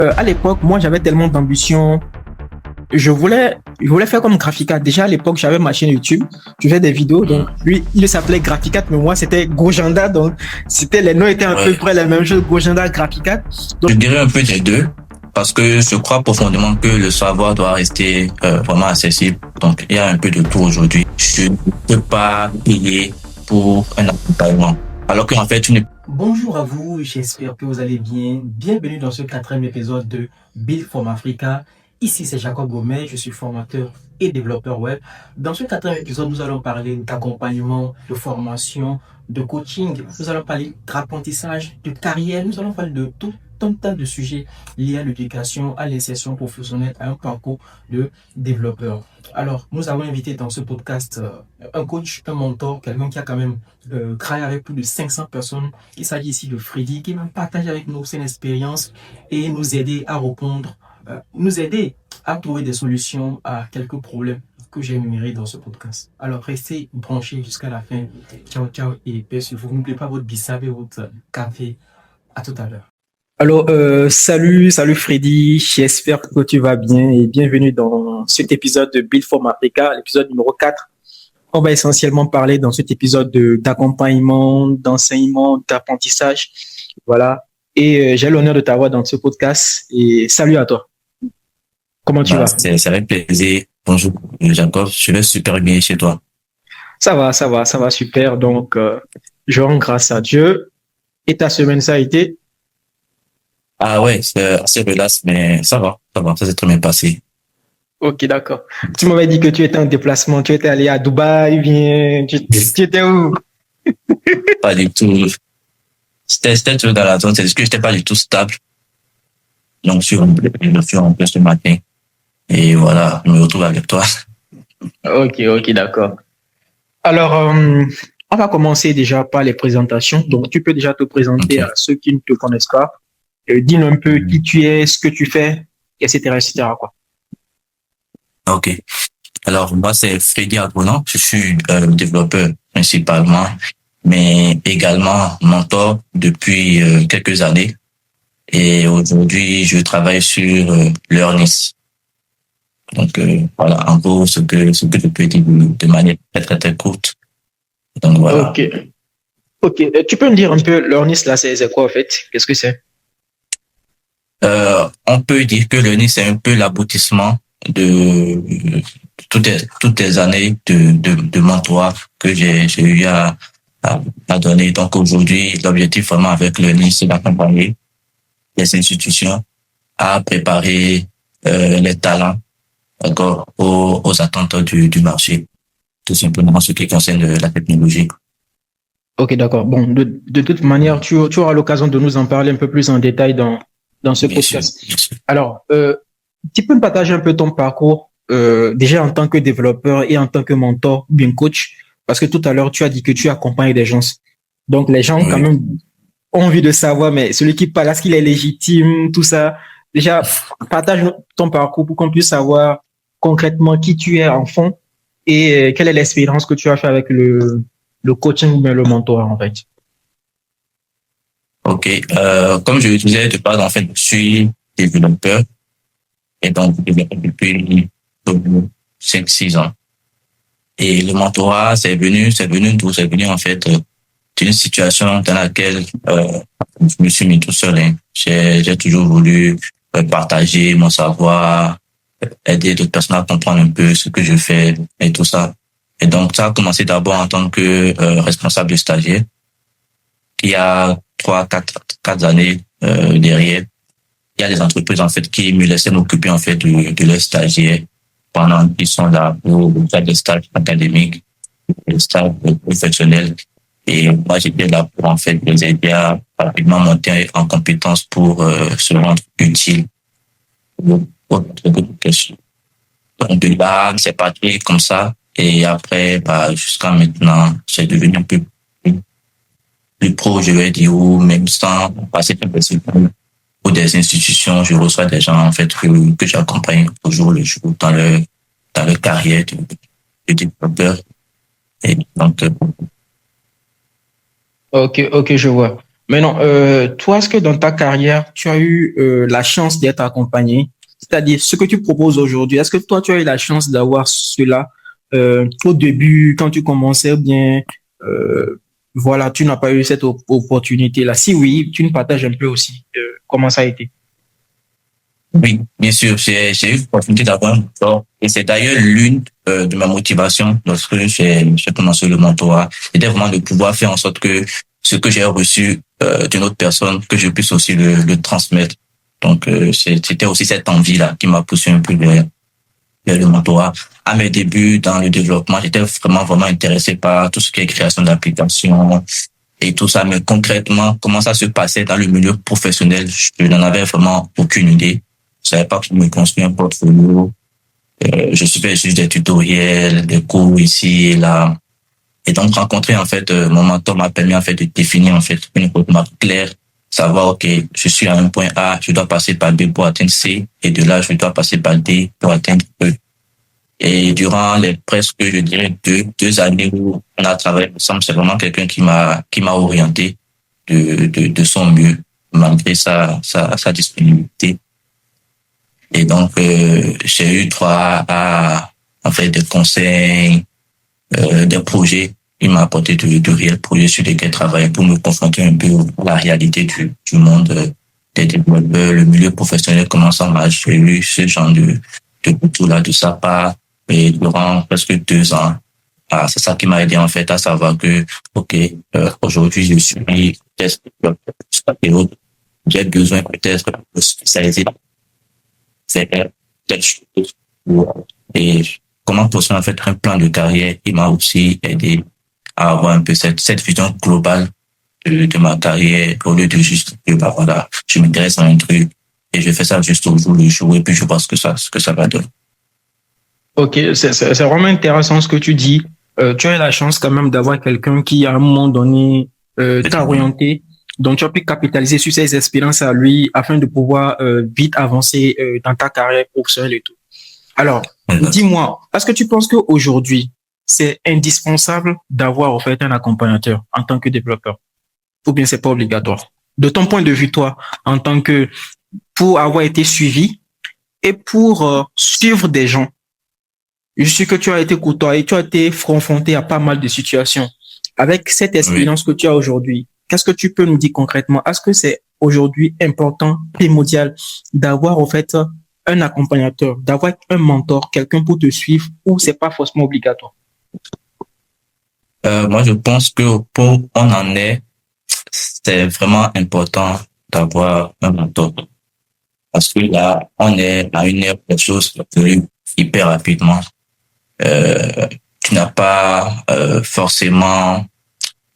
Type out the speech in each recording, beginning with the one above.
À l'époque, moi, j'avais tellement d'ambition. Je voulais faire comme Graphicat. Déjà, à l'époque, j'avais ma chaîne YouTube. Je faisais des vidéos. Donc, lui, il s'appelait Graphicat, mais moi, c'était Gojanda. Donc, les noms étaient à peu Ouais, près les mêmes choses. Gojanda, Graphicat. Donc, je dirais un peu des deux, parce que je crois profondément que le savoir doit rester vraiment accessible. Donc, il y a un peu de tout aujourd'hui. Je ne peux pas payer pour un accompagnement. Alors qu'en fait, tu n'es bonjour à vous. J'espère que vous allez bien. Bienvenue dans ce quatrième épisode de Build from Africa. Ici, c'est Jacob Gomez. Je suis formateur et développeur web. Dans ce quatrième épisode, nous allons parler d'accompagnement, de formation, de coaching. Nous allons parler d'apprentissage, de carrière. Nous allons parler de tout un tas de sujets liés à l'éducation, à l'insertion professionnelle, à un parcours de développeur. Alors, nous avons invité dans ce podcast un coach, un mentor, quelqu'un qui a quand même travaillé avec plus de 500 personnes. Il s'agit ici de Freddy qui va partager avec nous son expérience et nous aider à répondre, nous aider à trouver des solutions à quelques problèmes que j'ai énumérés dans ce podcast. Alors, restez branchés jusqu'à la fin. Ciao, ciao et paix sur vous. N'oubliez pas votre bissap et votre café. À tout à l'heure. Alors, salut Freddy, j'espère que tu vas bien et bienvenue dans cet épisode de Build from Africa, l'épisode numéro 4. On va essentiellement parler dans cet épisode d'accompagnement, d'enseignement, d'apprentissage. Voilà. Et j'ai l'honneur de t'avoir dans ce podcast et salut à toi. Comment tu vas? c'est avec plaisir. Bonjour, Jacob. Je vais super bien chez toi. Ça va super. Donc, je rends grâce à Dieu. Et ta semaine, ça a été? Ah ouais, c'est assez relax, mais ça va, ça s'est très bien passé. Ok, d'accord. Tu m'avais dit que tu étais en déplacement, tu étais allé à Dubaï, bien, tu étais où? Pas du tout. C'était toujours dans la zone, c'est juste que j'étais pas du tout stable. Donc, je suis rentré ce matin. Et voilà, je me retrouve avec toi. Ok, d'accord. Alors, on va commencer déjà par les présentations. Donc, tu peux déjà te présenter à Ok. ceux qui ne te connaissent pas. Dis-nous un peu qui tu es, ce que tu fais, etc., etc., quoi. Ok. Alors, moi, c'est Freddy Agonan. Je suis développeur principalement, mais également mentor depuis quelques années. Et aujourd'hui, je travaille sur Learnis. Donc, voilà, en gros, ce que je peux dire de manière très courte. Donc, Ok, voilà. ok. Tu peux me dire un peu, l'ORNIS, là, c'est quoi, en fait? Qu'est-ce que c'est? On peut dire que Learnis, c'est un peu l'aboutissement de toutes les années de mentorat que j'ai eu à donner. Donc, aujourd'hui, l'objectif vraiment avec Learnis, c'est d'accompagner les institutions à préparer les talents d'accord, aux attentes du marché, tout simplement en ce qui concerne la technologie. Ok, d'accord. Bon, de toute manière, tu auras l'occasion de nous en parler un peu plus en détail dans ce Bien sûr, podcast. bien sûr. Alors, tu peux me partager un peu ton parcours, déjà en tant que développeur et en tant que mentor ou bien coach, parce que tout à l'heure, tu as dit que tu accompagnes des gens. Donc, les gens, quand Oui. même, ont envie de savoir, mais celui qui parle, est-ce qu'il est légitime, tout ça. Déjà, partage ton parcours pour qu'on puisse savoir concrètement qui tu es en fond et quelle est l'expérience que tu as fait avec le coaching ou bien le mentor, en fait. OK. Comme je le disais de base, en fait, je suis développeur et donc développeur depuis 5-6 ans. Et le mentorat, c'est venu d'où? C'est venu en fait d'une situation dans laquelle je me suis mis tout seul. Hein. J'ai toujours voulu partager mon savoir, aider d'autres personnes à comprendre un peu ce que je fais et tout ça. Et donc, ça a commencé d'abord en tant que responsable de stagiaire. Il y a 3, 4 années derrière, il y a des entreprises en fait qui me laissaient m'occuper en fait de leurs stagiaires pendant qu'ils sont là pour faire des stages académiques, des stages professionnels. Et moi, j'étais là pour en fait les aider à rapidement monter en compétences pour se rendre utile pour d'autres questions. Donc de là, c'est parti comme ça. Et après, bah, jusqu'à maintenant, c'est devenu un peu plus pro, je vais dire, ou même sans passer par des écoles ou des institutions, je reçois des gens, en fait, que j'accompagne au jour le jour dans leur carrière de développeur. Et donc, Ok, je vois. Maintenant, toi, est-ce que dans ta carrière, tu as eu la chance d'être accompagné? C'est-à-dire, ce que tu proposes aujourd'hui, est-ce que toi, tu as eu la chance d'avoir cela au début, quand tu commençais, ou bien, euh, voilà, tu n'as pas eu cette opportunité-là? Si oui, tu nous partages un peu aussi comment ça a été. Oui, bien sûr, j'ai eu l'opportunité d'avoir un mentor et c'est d'ailleurs l'une de ma motivation lorsque j'ai commencé le mentorat. C'était vraiment de pouvoir faire en sorte que ce que j'ai reçu d'une autre personne, que je puisse aussi le transmettre. Donc, c'était aussi cette envie-là qui m'a poussé un peu vers le mentorat. À mes débuts dans le développement, j'étais vraiment intéressé par tout ce qui est création d'applications et tout ça. Mais concrètement, comment ça se passait dans le milieu professionnel, je n'en avais vraiment aucune idée. Je savais pas comment me construire un portfolio. Je suivais juste des tutoriels, des cours ici et là. Et donc, rencontrer, en fait, mon mentor m'a permis, en fait, de définir, en fait, une roadmap claire. Savoir, OK, je suis à un point A, je dois passer par B pour atteindre C. Et de là, je dois passer par D pour atteindre E. Et durant les presque, je dirais, deux années où on a travaillé ensemble, c'est vraiment quelqu'un qui m'a orienté de son mieux, malgré sa disponibilité. Et donc, j'ai eu droit à, en fait, des conseils, des projets. Il m'a apporté de réels projets sur lesquels travailler pour me confronter un peu à la réalité du monde des développeurs, le milieu professionnel, comment ça marche. J'ai eu ce genre de retour-là de sa part et durant presque 2 ans. Ah, c'est ça qui m'a aidé, en fait, à savoir que, OK, aujourd'hui, je suis peut-être et autres. J'ai besoin peut-être de me spécialiser faire telle chose. Et comment construire en fait un plan de carrière, il m'a aussi aidé à avoir un peu cette vision globale de ma carrière au lieu de juste que bah voilà, je m'intéresse à un truc et je fais ça juste au jour le jour et puis je vois ce que ça va donner. Ok, c'est vraiment intéressant ce que tu dis. Tu as eu la chance quand même d'avoir quelqu'un qui, à un moment donné, t'a orienté. Donc, tu as pu capitaliser sur ses expériences à lui afin de pouvoir vite avancer dans ta carrière professionnelle et tout. Alors, dis-moi, est-ce que tu penses qu'aujourd'hui, c'est indispensable d'avoir en fait un accompagnateur en tant que développeur? Ou bien c'est pas obligatoire? De ton point de vue, toi, en tant que, pour avoir été suivi et pour suivre des gens, je suis que tu as été côtoyé, tu as été confronté à pas mal de situations. Avec cette Oui. expérience que tu as aujourd'hui, qu'est-ce que tu peux nous dire concrètement? Est-ce que c'est aujourd'hui important, primordial, d'avoir en fait un accompagnateur, d'avoir un mentor, quelqu'un pour te suivre, ou c'est pas forcément obligatoire? Moi, je pense que pour on en est, c'est vraiment important d'avoir un mentor. Parce que là, on est à une ère où les choses évoluent hyper rapidement. Euh, Tu n'as pas forcément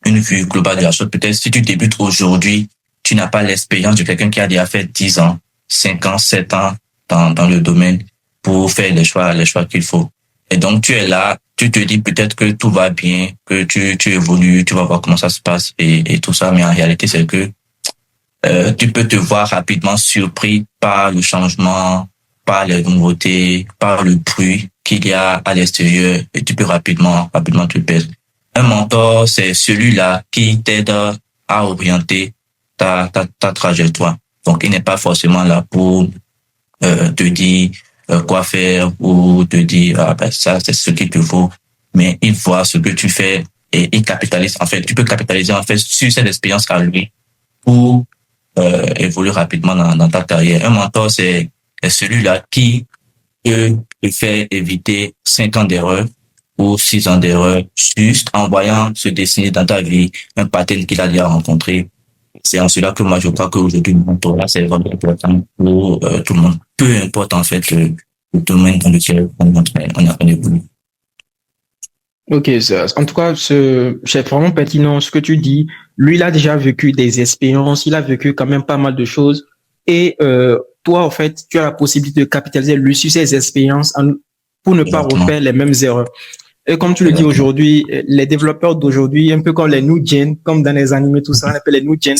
une vue globale de la chose. Peut-être si tu débutes aujourd'hui, tu n'as pas l'expérience de quelqu'un qui a déjà fait 10 ans, 5 ans, 7 ans dans le domaine pour faire les choix qu'il faut. Et donc, tu es là, tu te dis peut-être que tout va bien, que tu évolues, tu vas voir comment ça se passe et tout ça. Mais en réalité, c'est que tu peux te voir rapidement surpris par le changement, par les nouveautés, par le bruit qu'il y a à l'extérieur et tu peux rapidement te perdre. Un mentor, c'est celui-là qui t'aide à orienter ta trajectoire. Donc, il n'est pas forcément là pour te dire quoi faire ou te dire ah ben ça c'est ce qu'il te faut, mais il voit ce que tu fais et il capitalise. En fait, tu peux capitaliser en fait sur cette expérience à lui pour évoluer rapidement dans ta carrière. Un mentor, c'est celui-là qui peut te faire éviter 5 ans d'erreur ou 6 ans d'erreur juste en voyant se dessiner dans ta vie un pattern qu'il a déjà rencontré. C'est en cela que moi, je crois qu'aujourd'hui, le mentorat, c'est vraiment important pour tout le monde. Peu importe, en fait, le domaine dans lequel on a évolué. Ok, en tout cas, c'est vraiment pertinent ce que tu dis. Lui, il a déjà vécu des expériences, il a vécu quand même pas mal de choses. Et toi, en fait, tu as la possibilité de capitaliser lui sur ses expériences pour ne pas Exactement. refaire les mêmes erreurs. Et comme tu le dis Exactement. aujourd'hui, les développeurs d'aujourd'hui, un peu comme les new gen, comme dans les animés, tout ça, on appelle les new gen.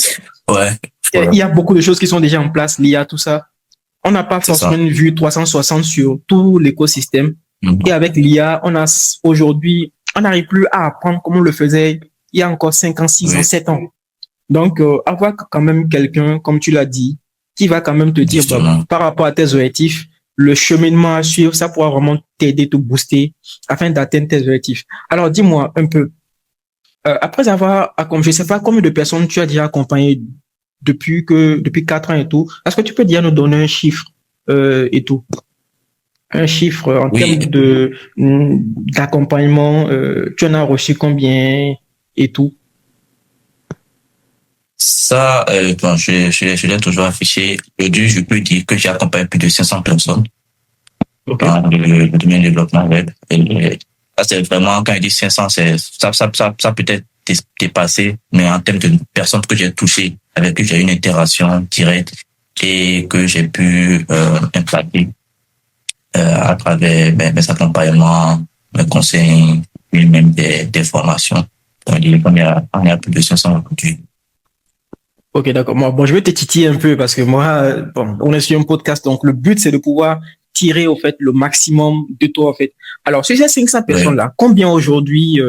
Ouais, Et voilà. il y a beaucoup de choses qui sont déjà en place, l'IA, tout ça. On n'a pas C'est forcément ça. une vue 360 sur tout l'écosystème. Et Mhm. avec l'IA, on a aujourd'hui, on n'arrive plus à apprendre comme on le faisait il y a encore 5 ans, 6 ans, Oui, 7 ans. Donc, avoir quand même quelqu'un, comme tu l'as dit, qui va quand même te dire, bah, Justement. par rapport à tes objectifs, le cheminement à suivre, ça pourra vraiment t'aider, te booster afin d'atteindre tes objectifs. Alors, dis-moi un peu, après avoir accompagné, je sais pas combien de personnes tu as déjà accompagné depuis 4 ans et tout, est-ce que tu peux déjà nous donner un chiffre et tout? Un chiffre en Oui, termes d'accompagnement, tu en as reçu combien et tout? ça, bon, je l'ai toujours affiché. Aujourd'hui, je peux dire que j'ai accompagné plus de 500 personnes OK. dans le domaine du développement web. Et ça, c'est vraiment, quand je dis 500, ça peut être dépassé, mais en termes de personnes que j'ai touchées, avec qui j'ai eu une interaction directe et que j'ai pu impacter à travers mes accompagnements, mes conseils, et même des formations. Donc, il on est à plus de 500 aujourd'hui. Ok, d'accord. Bon, je vais te titiller un peu parce que moi, bon, on est sur un podcast, donc le but, c'est de pouvoir tirer, au fait, le maximum de toi, en fait. Alors, sur ces 500 Ouais. personnes-là, combien aujourd'hui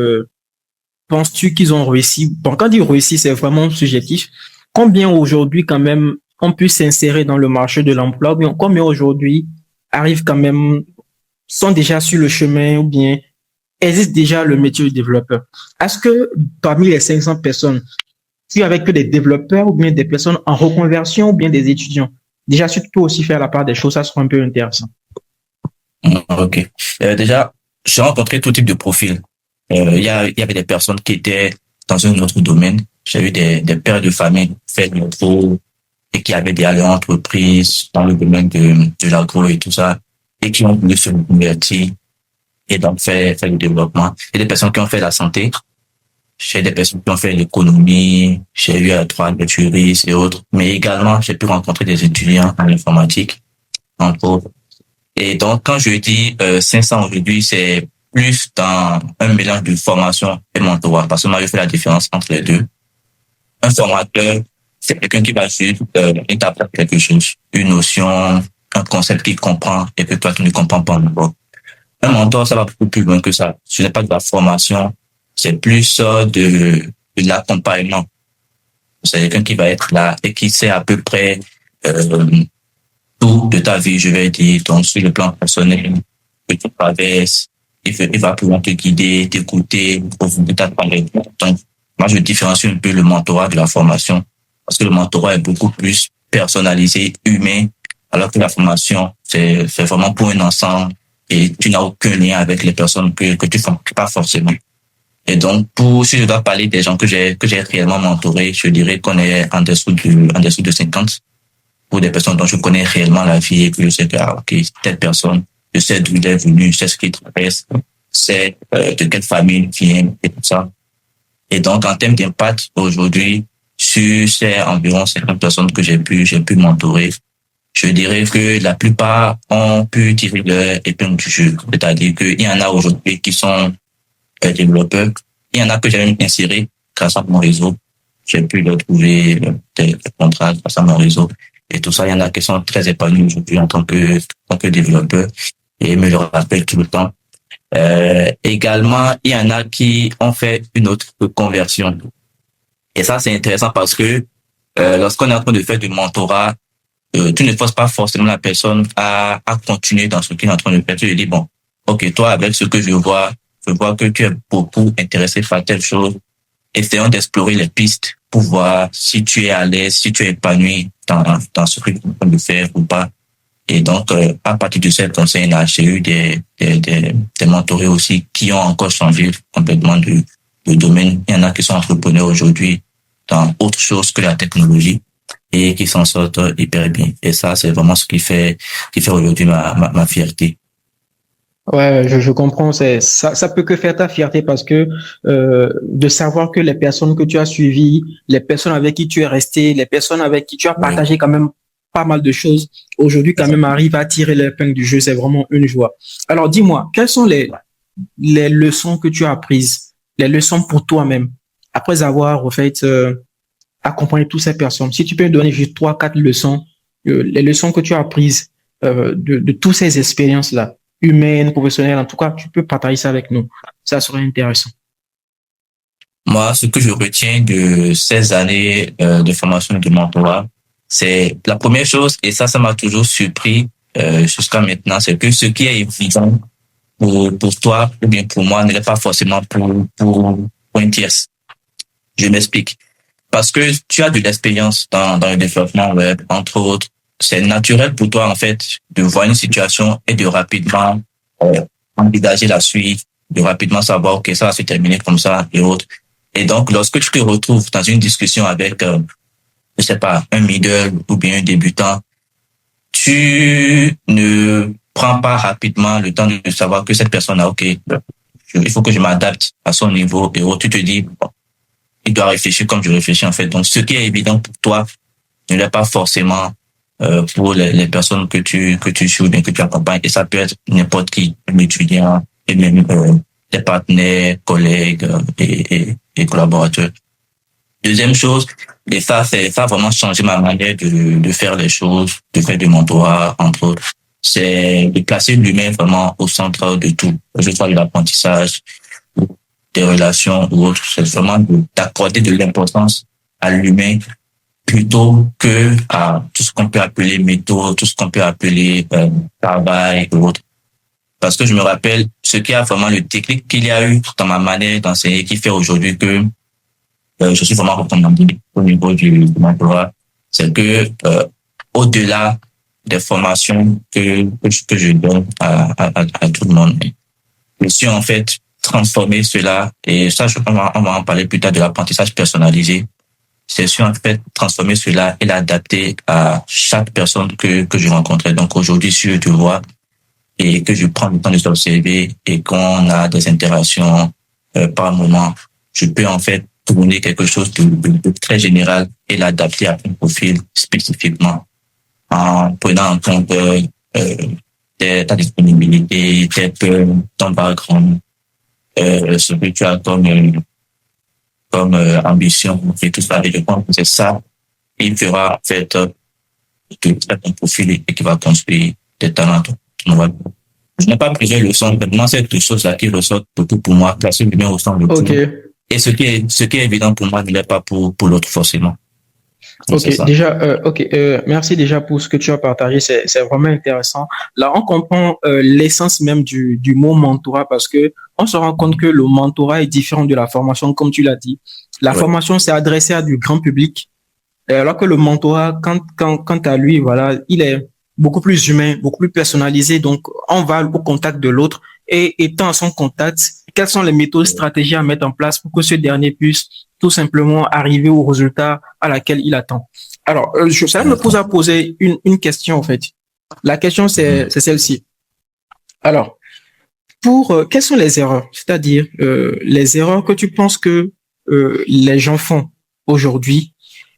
penses-tu qu'ils ont réussi? Bon, quand ils réussi, c'est vraiment subjectif. Combien aujourd'hui, quand même, ont pu s'insérer dans le marché de l'emploi? Ou bien combien aujourd'hui arrivent quand même, sont déjà sur le chemin ou bien existe déjà le métier de développeur? Est-ce que parmi les 500 personnes, tu es avec que des développeurs ou bien des personnes en reconversion ou bien des étudiants? Déjà, si tu peux aussi faire la part des choses, ça sera un peu intéressant. Ok. Déjà, j'ai rencontré tout type de profil. Il y avait des personnes qui étaient dans un autre domaine. J'ai eu des pères de famille qui fait de l'agro et qui avaient des leur entreprise dans le domaine de l'agro et tout ça et qui ont voulu se convertir et donc faire le développement. Il y a des personnes qui ont fait la santé. J'ai des personnes qui ont fait l'économie. J'ai eu à trois des juristes et autres. Mais également, j'ai pu rencontrer des étudiants en informatique, entre autres. Et donc, quand je dis 500 aujourd'hui, c'est plus dans un mélange de formation et mentorat, parce que moi, je fais la différence entre les deux. Un formateur, c'est quelqu'un qui va juste t'apprendre quelque chose, une notion, un concept qu'il comprend et que toi, tu ne comprends pas encore. Un mentor, ça va beaucoup plus loin que ça. Ce n'est pas de la formation, c'est plus de l'accompagnement. C'est quelqu'un qui va être là et qui sait à peu près euh, tout de ta vie, je vais dire, donc sur le plan personnel, que tu traverses, il va pouvoir te guider, t'écouter, profiter ta parole. Donc, moi, je différencie un peu le mentorat de la formation, parce que le mentorat est beaucoup plus personnalisé, humain, alors que la formation, c'est vraiment pour un ensemble et tu n'as aucun lien avec les personnes que tu ne fais pas forcément. Et donc, si je dois parler des gens que j'ai réellement mentorés, je dirais qu'on est en dessous de 50 pour des personnes dont je connais réellement la vie et que je sais que, ah, ok, telle personne, je sais d'où il est venu, je sais ce qu'il traverse, c'est de quelle famille il vient et tout ça. Et donc, en termes d'impact, aujourd'hui, sur ces environ 50 personnes que j'ai pu mentorer, je dirais que la plupart ont pu tirer leur épingle du jeu. C'est-à-dire qu'il y en a aujourd'hui qui sont développeurs. Il y en a que j'ai même inséré grâce à mon réseau. J'ai pu leur trouver des contrats grâce à mon réseau. Et tout ça, il y en a qui sont très épanouis aujourd'hui en tant que développeurs et me le rappellent tout le temps. Également, il y en a qui ont fait une autre conversion. Et ça, c'est intéressant parce que lorsqu'on est en train de faire du mentorat, tu ne forces pas forcément la personne à continuer dans ce qu'il est en train de faire. Tu lui dis, bon, ok, toi, avec ce que je vois que tu es beaucoup intéressé par telle chose. Essayons d'explorer les pistes pour voir si tu es à l'aise, si tu es épanoui dans ce que tu es en train de faire ou pas. Et donc, à partir de cette conseil-là, j'ai eu des mentorés aussi qui ont encore changé complètement de domaine. Il y en a qui sont entrepreneurs aujourd'hui dans autre chose que la technologie et qui s'en sortent hyper bien. Et ça, c'est vraiment ce qui fait aujourd'hui ma fierté. Ouais, je comprends. Ça peut que faire ta fierté parce que de savoir que les personnes que tu as suivies, les personnes avec qui tu es resté, les personnes avec qui tu as Oui, partagé quand même pas mal de choses, aujourd'hui quand même arrivent à tirer l'épingle du jeu. C'est vraiment une joie. Alors dis-moi, quelles sont les leçons que tu as apprises, les leçons pour toi-même après avoir en fait accompagné toutes ces personnes? Si tu peux me donner juste trois, quatre leçons, les leçons que tu as apprises de toutes ces expériences-là humaine, professionnelle, en tout cas, tu peux partager ça avec nous. Ça serait intéressant. Moi, ce que je retiens de ces années de formation et de mentorat, c'est la première chose, et ça m'a toujours surpris jusqu'à maintenant, c'est que ce qui est évident pour toi ou bien pour moi ne l'est pas forcément pour une tierce. Je m'explique. Parce que tu as de l'expérience dans le développement web, entre autres. C'est naturel pour toi, en fait, de voir une situation et de rapidement envisager la suite, de rapidement savoir, OK, ça va se terminer comme ça et autres. Et donc, lorsque tu te retrouves dans une discussion avec, je sais pas, un middle ou bien un débutant, tu ne prends pas rapidement le temps de savoir que cette personne a, OK, il faut que je m'adapte à son niveau et autres. Tu te dis, bon, il doit réfléchir comme je réfléchis en fait. Donc, ce qui est évident pour toi ne l'est pas forcément pour les personnes que tu suis ou bien que tu accompagnes. Et ça peut être n'importe qui, un étudiant et même tes partenaires, collègues et collaborateurs. Deuxième chose, et ça a vraiment changé ma manière de faire les choses, de faire du mentorat, entre autres. C'est de placer l'humain vraiment au centre de tout, que ce soit de l'apprentissage, des relations ou autres. C'est vraiment d'accorder de l'importance à l'humain plutôt que à tout ce qu'on peut appeler méthode, tout ce qu'on peut appeler travail ou autre. Parce que je me rappelle ce qui a vraiment le déclic qu'il y a eu dans ma manière d'enseigner qui fait aujourd'hui que je suis vraiment recommandé au niveau du mentorat, c'est que au-delà des formations que je donne à tout le monde, je suis en fait transformer cela, et ça, on va en parler plus tard de l'apprentissage personnalisé. C'est sûr, en fait, transformer cela et l'adapter à chaque personne que je rencontrais. Donc, aujourd'hui, si je te vois et que je prends le temps de t'observer et qu'on a des interactions par moment, je peux en fait tourner quelque chose de très général et l'adapter à un profil spécifiquement en prenant en compte ta disponibilité, tes peurs, ton background, ce que tu as comme ambition et tout ça. Et je pense que c'est ça qui fera en fait de ton profil et qui va construire tes talents. Ouais. Je n'ai pas pris les leçons. Maintenant, c'est quelque chose là qui ressort beaucoup pour moi, placer l'humain au centre de tout. Et ce qui est évident pour moi ne l'est pas pour l'autre forcément. Donc, Ok, déjà, merci déjà pour ce que tu as partagé, c'est vraiment intéressant. Là, on comprend l'essence même du mot mentorat parce que on se rend compte que le mentorat est différent de la formation, comme tu l'as dit. La formation, c'est adressé à du grand public, alors que le mentorat, quant à lui, voilà, il est beaucoup plus humain, beaucoup plus personnalisé. Donc, on va au contact de l'autre et étant à son contact, quelles sont les méthodes, stratégies à mettre en place pour que ce dernier puisse tout simplement arriver au résultat à laquelle il attend. Alors, ça me pose à poser une question, en fait. La question, c'est celle-ci. Alors, quelles sont les erreurs? C'est-à-dire, les erreurs que tu penses que les gens font aujourd'hui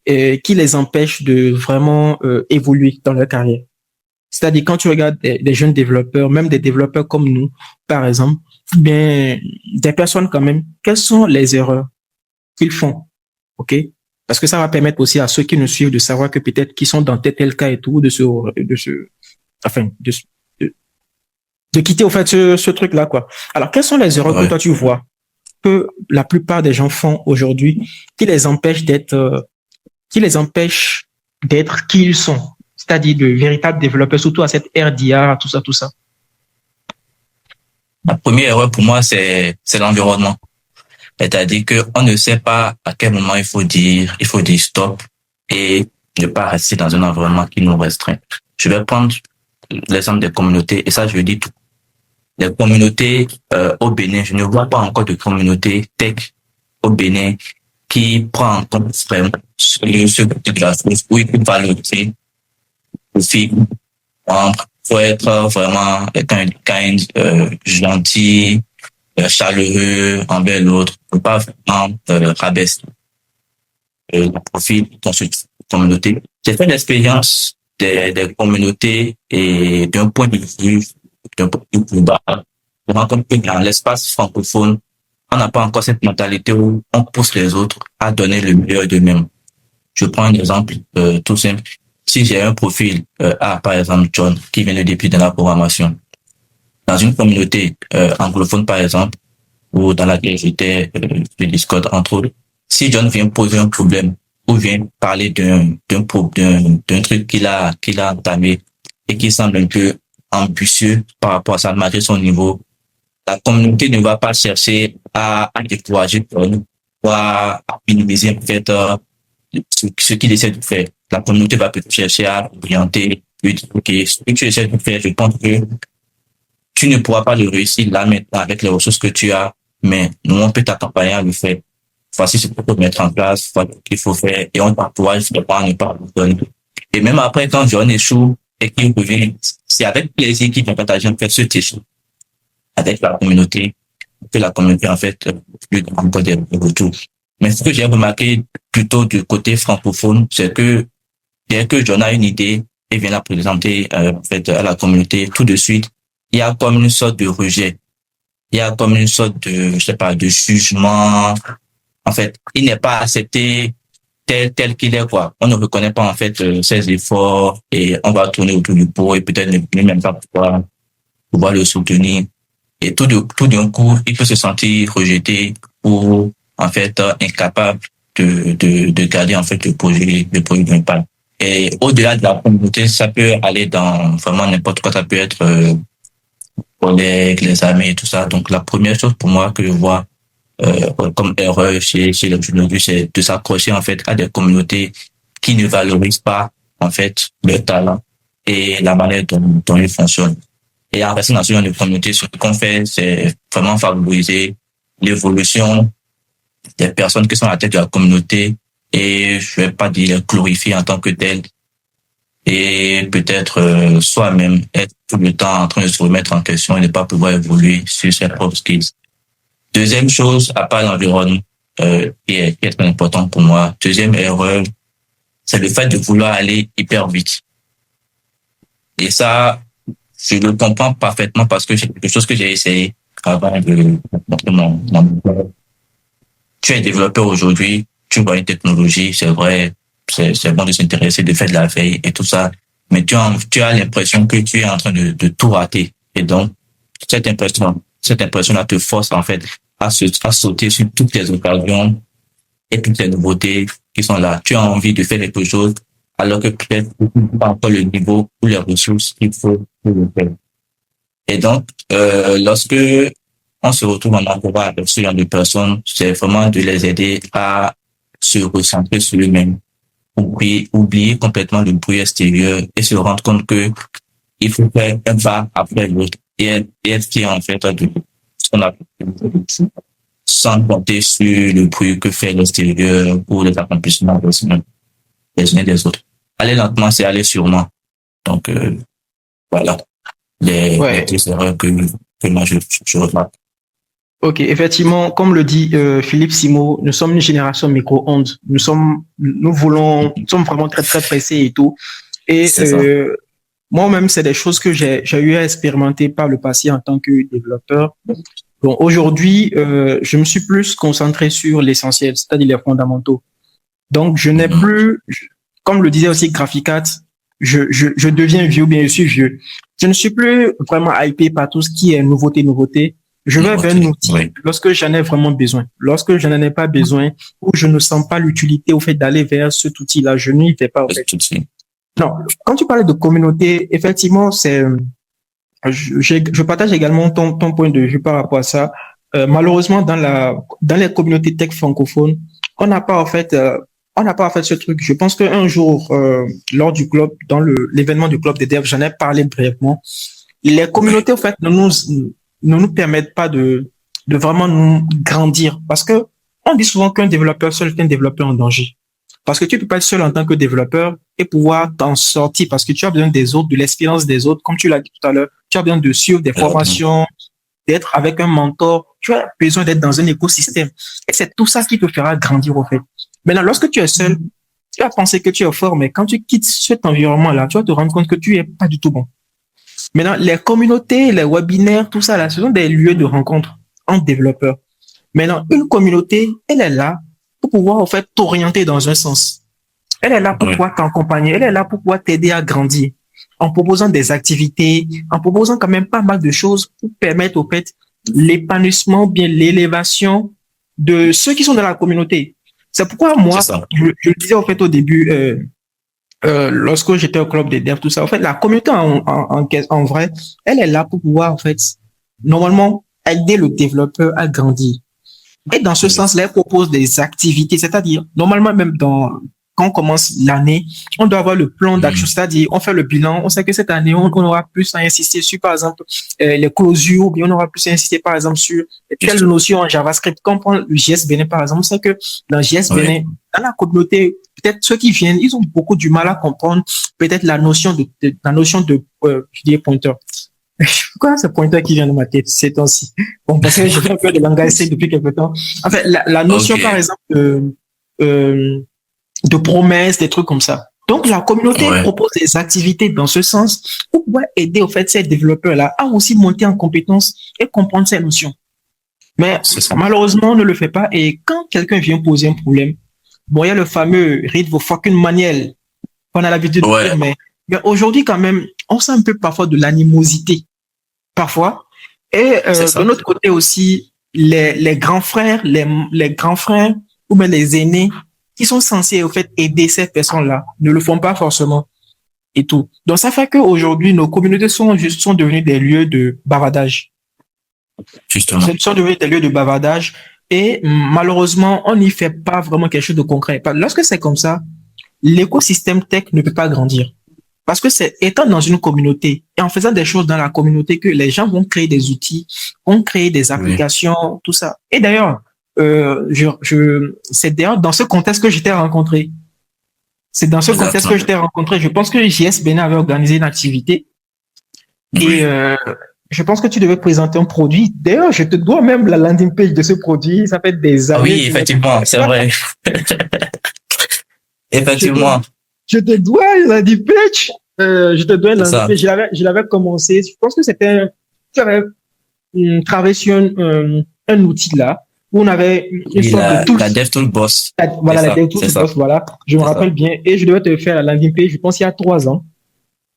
et qui les empêchent de vraiment évoluer dans leur carrière. C'est-à-dire, quand tu regardes des jeunes développeurs, même des développeurs comme nous, par exemple, bien, des personnes quand même, quelles sont les erreurs qu'ils font? OK? Parce que ça va permettre aussi à ceux qui nous suivent de savoir que peut-être qu'ils sont dans tel cas et tout, de quitter, au fait, ce truc-là, quoi. Alors, quelles sont les erreurs que toi tu vois que la plupart des gens font aujourd'hui qui les empêchent d'être qui ils sont? C'est-à-dire de véritables développeurs, surtout à cette ère d'IA, tout ça. La première erreur pour moi, c'est l'environnement. C'est-à-dire qu'on ne sait pas à quel moment il faut dire stop et ne pas rester dans un environnement qui nous restreint. Je vais prendre l'exemple des communautés, et ça, je le dis tout. Les communautés au Bénin, je ne vois pas encore de communauté tech au Bénin qui prend en compte vraiment ce côté de la chose où il peut valoriser aussi. Faut être vraiment kind, gentil, chaleureux envers l'autre. Faut pas vraiment rabaisser le profil dans cette communauté. J'ai fait l'expérience des communautés et d'un point de vue plus bas. Je rencontre que dans l'espace francophone, on n'a pas encore cette mentalité où on pousse les autres à donner le meilleur d'eux-mêmes. Je prends un exemple tout simple. Si j'ai un profil par exemple John, qui vient de débuter dans la programmation, dans une communauté anglophone par exemple, ou dans laquelle j'étais, le Discord, entre autres. Si John vient poser un problème ou vient parler d'un truc qu'il a entamé et qui semble un peu ambitieux par rapport à ça, malgré son niveau, la communauté ne va pas chercher à décourager John ou à minimiser en fait ce qu'il essaie de faire. La communauté va peut-être chercher à orienter, lui dire, OK, ce que tu essaies de faire, je pense que tu ne pourras pas le réussir là maintenant avec les ressources que tu as, mais nous, on peut t'accompagner à le faire. Voici ce qu'il faut mettre en place, voici ce qu'il faut faire, et on t'encourage de pas ne pas abandonner. Et même après, quand John échoue et qu'il revient, c'est avec plaisir qu'il vient partager en fait ce échec avec la communauté, que la communauté en fait lui donne encore des retours. Mais ce que j'ai remarqué plutôt du côté francophone, c'est que dès que John a une idée et vient la présenter en fait à la communauté, tout de suite, il y a comme une sorte de rejet. Il y a comme une sorte de, je sais pas, de jugement. En fait, il n'est pas accepté tel qu'il est, quoi. On ne reconnaît pas, en fait, ses efforts et on va tourner autour du pot et peut-être ne même pas pouvoir le soutenir. Et tout d'un coup, il peut se sentir rejeté ou, en fait, incapable de garder, en fait, le projet d'impact. Et au-delà de la communauté, ça peut aller dans vraiment n'importe quoi. Ça peut être collègues, les amis et tout ça. Donc, la première chose pour moi que je vois comme erreur chez les jeunes, c'est de s'accrocher, en fait, à des communautés qui ne valorisent pas, en fait, leur talent et la manière dont ils fonctionnent. Et en restant dans ce genre de communauté, ce qu'on fait, c'est vraiment favoriser l'évolution des personnes qui sont à la tête de la communauté et je vais pas dire les glorifier en tant que telles et peut-être soi-même être tout le temps en train de se remettre en question et ne pas pouvoir évoluer sur ses propres skills. Deuxième chose, à part l'environnement, qui est très important pour moi. Deuxième erreur, c'est le fait de vouloir aller hyper vite. Et ça, je le comprends parfaitement parce que c'est quelque chose que j'ai essayé avant de montrer mon tu es développeur aujourd'hui, tu vois une technologie, c'est vrai, c'est bon de s'intéresser, de faire de la veille et tout ça, mais tu as l'impression que tu es en train de tout rater. Et donc, cette impression-là te force, en fait, à sauter sur toutes les occasions et toutes les nouveautés qui sont là. Tu as envie de faire quelque chose, alors que peut-être pas encore le niveau ou les ressources qu'il faut pour le faire. Et donc, lorsque on se retrouve en entourage avec ce genre de personnes, c'est vraiment de les aider à se recentrer sur eux-mêmes, oublier complètement le bruit extérieur et se rendre compte que il faut faire un pas après l'autre et être fier en fait de ce qu'on a fait sans compter sur le bruit que fait l'extérieur ou les accomplissements des uns et des autres. Aller lentement, c'est aller sûrement. Donc, voilà les deux erreurs que moi je remarque. Ok, effectivement, comme le dit Philippe Simo, nous sommes une génération micro-ondes. Nous sommes vraiment très très pressés et tout. Et moi-même, c'est des choses que j'ai eu à expérimenter par le passé en tant que développeur. Bon, aujourd'hui, je me suis plus concentré sur l'essentiel, c'est-à-dire les fondamentaux. Donc, je n'ai plus, comme le disait aussi Graphicat, je deviens vieux, bien je suis vieux. Je ne suis plus vraiment hypé par tout ce qui est nouveauté. Je vais vers un outil lorsque j'en ai vraiment besoin. Lorsque je n'en ai pas besoin ou je ne sens pas l'utilité au fait d'aller vers cet outil-là, je n'y vais pas. Non, quand tu parlais de communauté, effectivement, je partage également ton point de vue par rapport à ça. Malheureusement, dans les communautés tech francophones, on n'a pas en fait ce truc. Je pense qu'un jour, lors du club, dans l'événement du club des devs, j'en ai parlé brièvement. Les communautés, en fait, ne nous permettent pas de vraiment nous grandir. Parce que on dit souvent qu'un développeur seul est un développeur en danger. Parce que tu peux pas être seul en tant que développeur et pouvoir t'en sortir parce que tu as besoin des autres, de l'expérience des autres. Comme tu l'as dit tout à l'heure, tu as besoin de suivre des formations, d'être avec un mentor. Tu as besoin d'être dans un écosystème. Et c'est tout ça qui te fera grandir, au fait. Maintenant, lorsque tu es seul, tu vas penser que tu es fort, mais quand tu quittes cet environnement-là, tu vas te rendre compte que tu es pas du tout bon. Maintenant, les communautés, les webinaires, tout ça là, ce sont des lieux de rencontre entre développeurs. Maintenant, une communauté, elle est là pour pouvoir, en fait, t'orienter dans un sens. Elle est là pour pouvoir t'accompagner. Elle est là pour pouvoir t'aider à grandir. En proposant des activités, en proposant quand même pas mal de choses pour permettre, au fait, l'épanouissement, bien l'élévation de ceux qui sont dans la communauté. C'est pourquoi moi, C'est ça. je le disais en fait au début, lorsque j'étais au club des devs, tout ça, en fait, la communauté en vrai, elle est là pour pouvoir, en fait, normalement, aider le développeur à grandir. Et dans ce Oui. sens-là, elle propose des activités, c'est-à-dire, normalement, même quand on commence l'année, on doit avoir le plan d'action, c'est-à-dire, on fait le bilan, on sait que cette année, on aura plus à insister sur, par exemple, les closures, ou bien on aura plus à insister, par exemple, sur telle Juste. notion en JavaScript. Quand on prend le JSBN, par exemple, on sait que dans JSBN, Oui. dans la communauté, peut-être ceux qui viennent, ils ont beaucoup du mal à comprendre peut-être la notion je dirais pointeur. Pourquoi ce pointeur qui vient de ma tête ces temps-ci? Bon, parce que j'ai fait un peu de langage C depuis quelque temps. En fait, la notion, par Ok. exemple, euh, de promesses, des trucs comme ça. Donc, la communauté Ouais. propose des activités dans ce sens pour pouvoir aider, au fait, ces développeurs-là à aussi monter en compétences et comprendre ces notions. Mais C'est ça. malheureusement, on ne le fait pas. Et quand quelqu'un vient poser un problème, bon, il y a le fameux read vos fucking manuel qu'on a l'habitude de dire, Ouais. mais aujourd'hui, quand même, on sent un peu parfois de l'animosité, parfois. Et C'est de ça. notre côté aussi, les grands frères, les grands frères ou même les aînés qui sont censés, au fait, aider ces personnes-là, ne le font pas forcément et tout. Donc, ça fait qu'aujourd'hui, nos communautés sont devenues des lieux de bavardage. Justement. Sont devenus des lieux de bavardage et malheureusement, on n'y fait pas vraiment quelque chose de concret. Lorsque c'est comme ça, l'écosystème tech ne peut pas grandir. Parce que c'est étant dans une communauté et en faisant des choses dans la communauté que les gens vont créer des outils, vont créer des Oui. applications, tout ça. Et d'ailleurs, c'est d'ailleurs dans ce contexte que j'étais rencontré. C'est dans ce contexte que Exactement. j'étais rencontré. Je pense que JSBN avait organisé une activité et Oui. je pense que tu devais présenter un produit. D'ailleurs, je te dois même la landing page de ce produit. Ça fait des Ah années oui, que effectivement, c'est vrai. je te, Effectivement, je te dois la landing page. Je te dois c'est la landing ça. page. Je l'avais commencé. Je pense que tu avais travaillé sur un outil là où on avait une Oui, sorte de tools. la DevToolBoss. C'est Voilà, ça. les tools, C'est ça. voilà. Je me C'est ça. rappelle bien. Et je devais te faire la landing page, je pense, il y a 3 ans.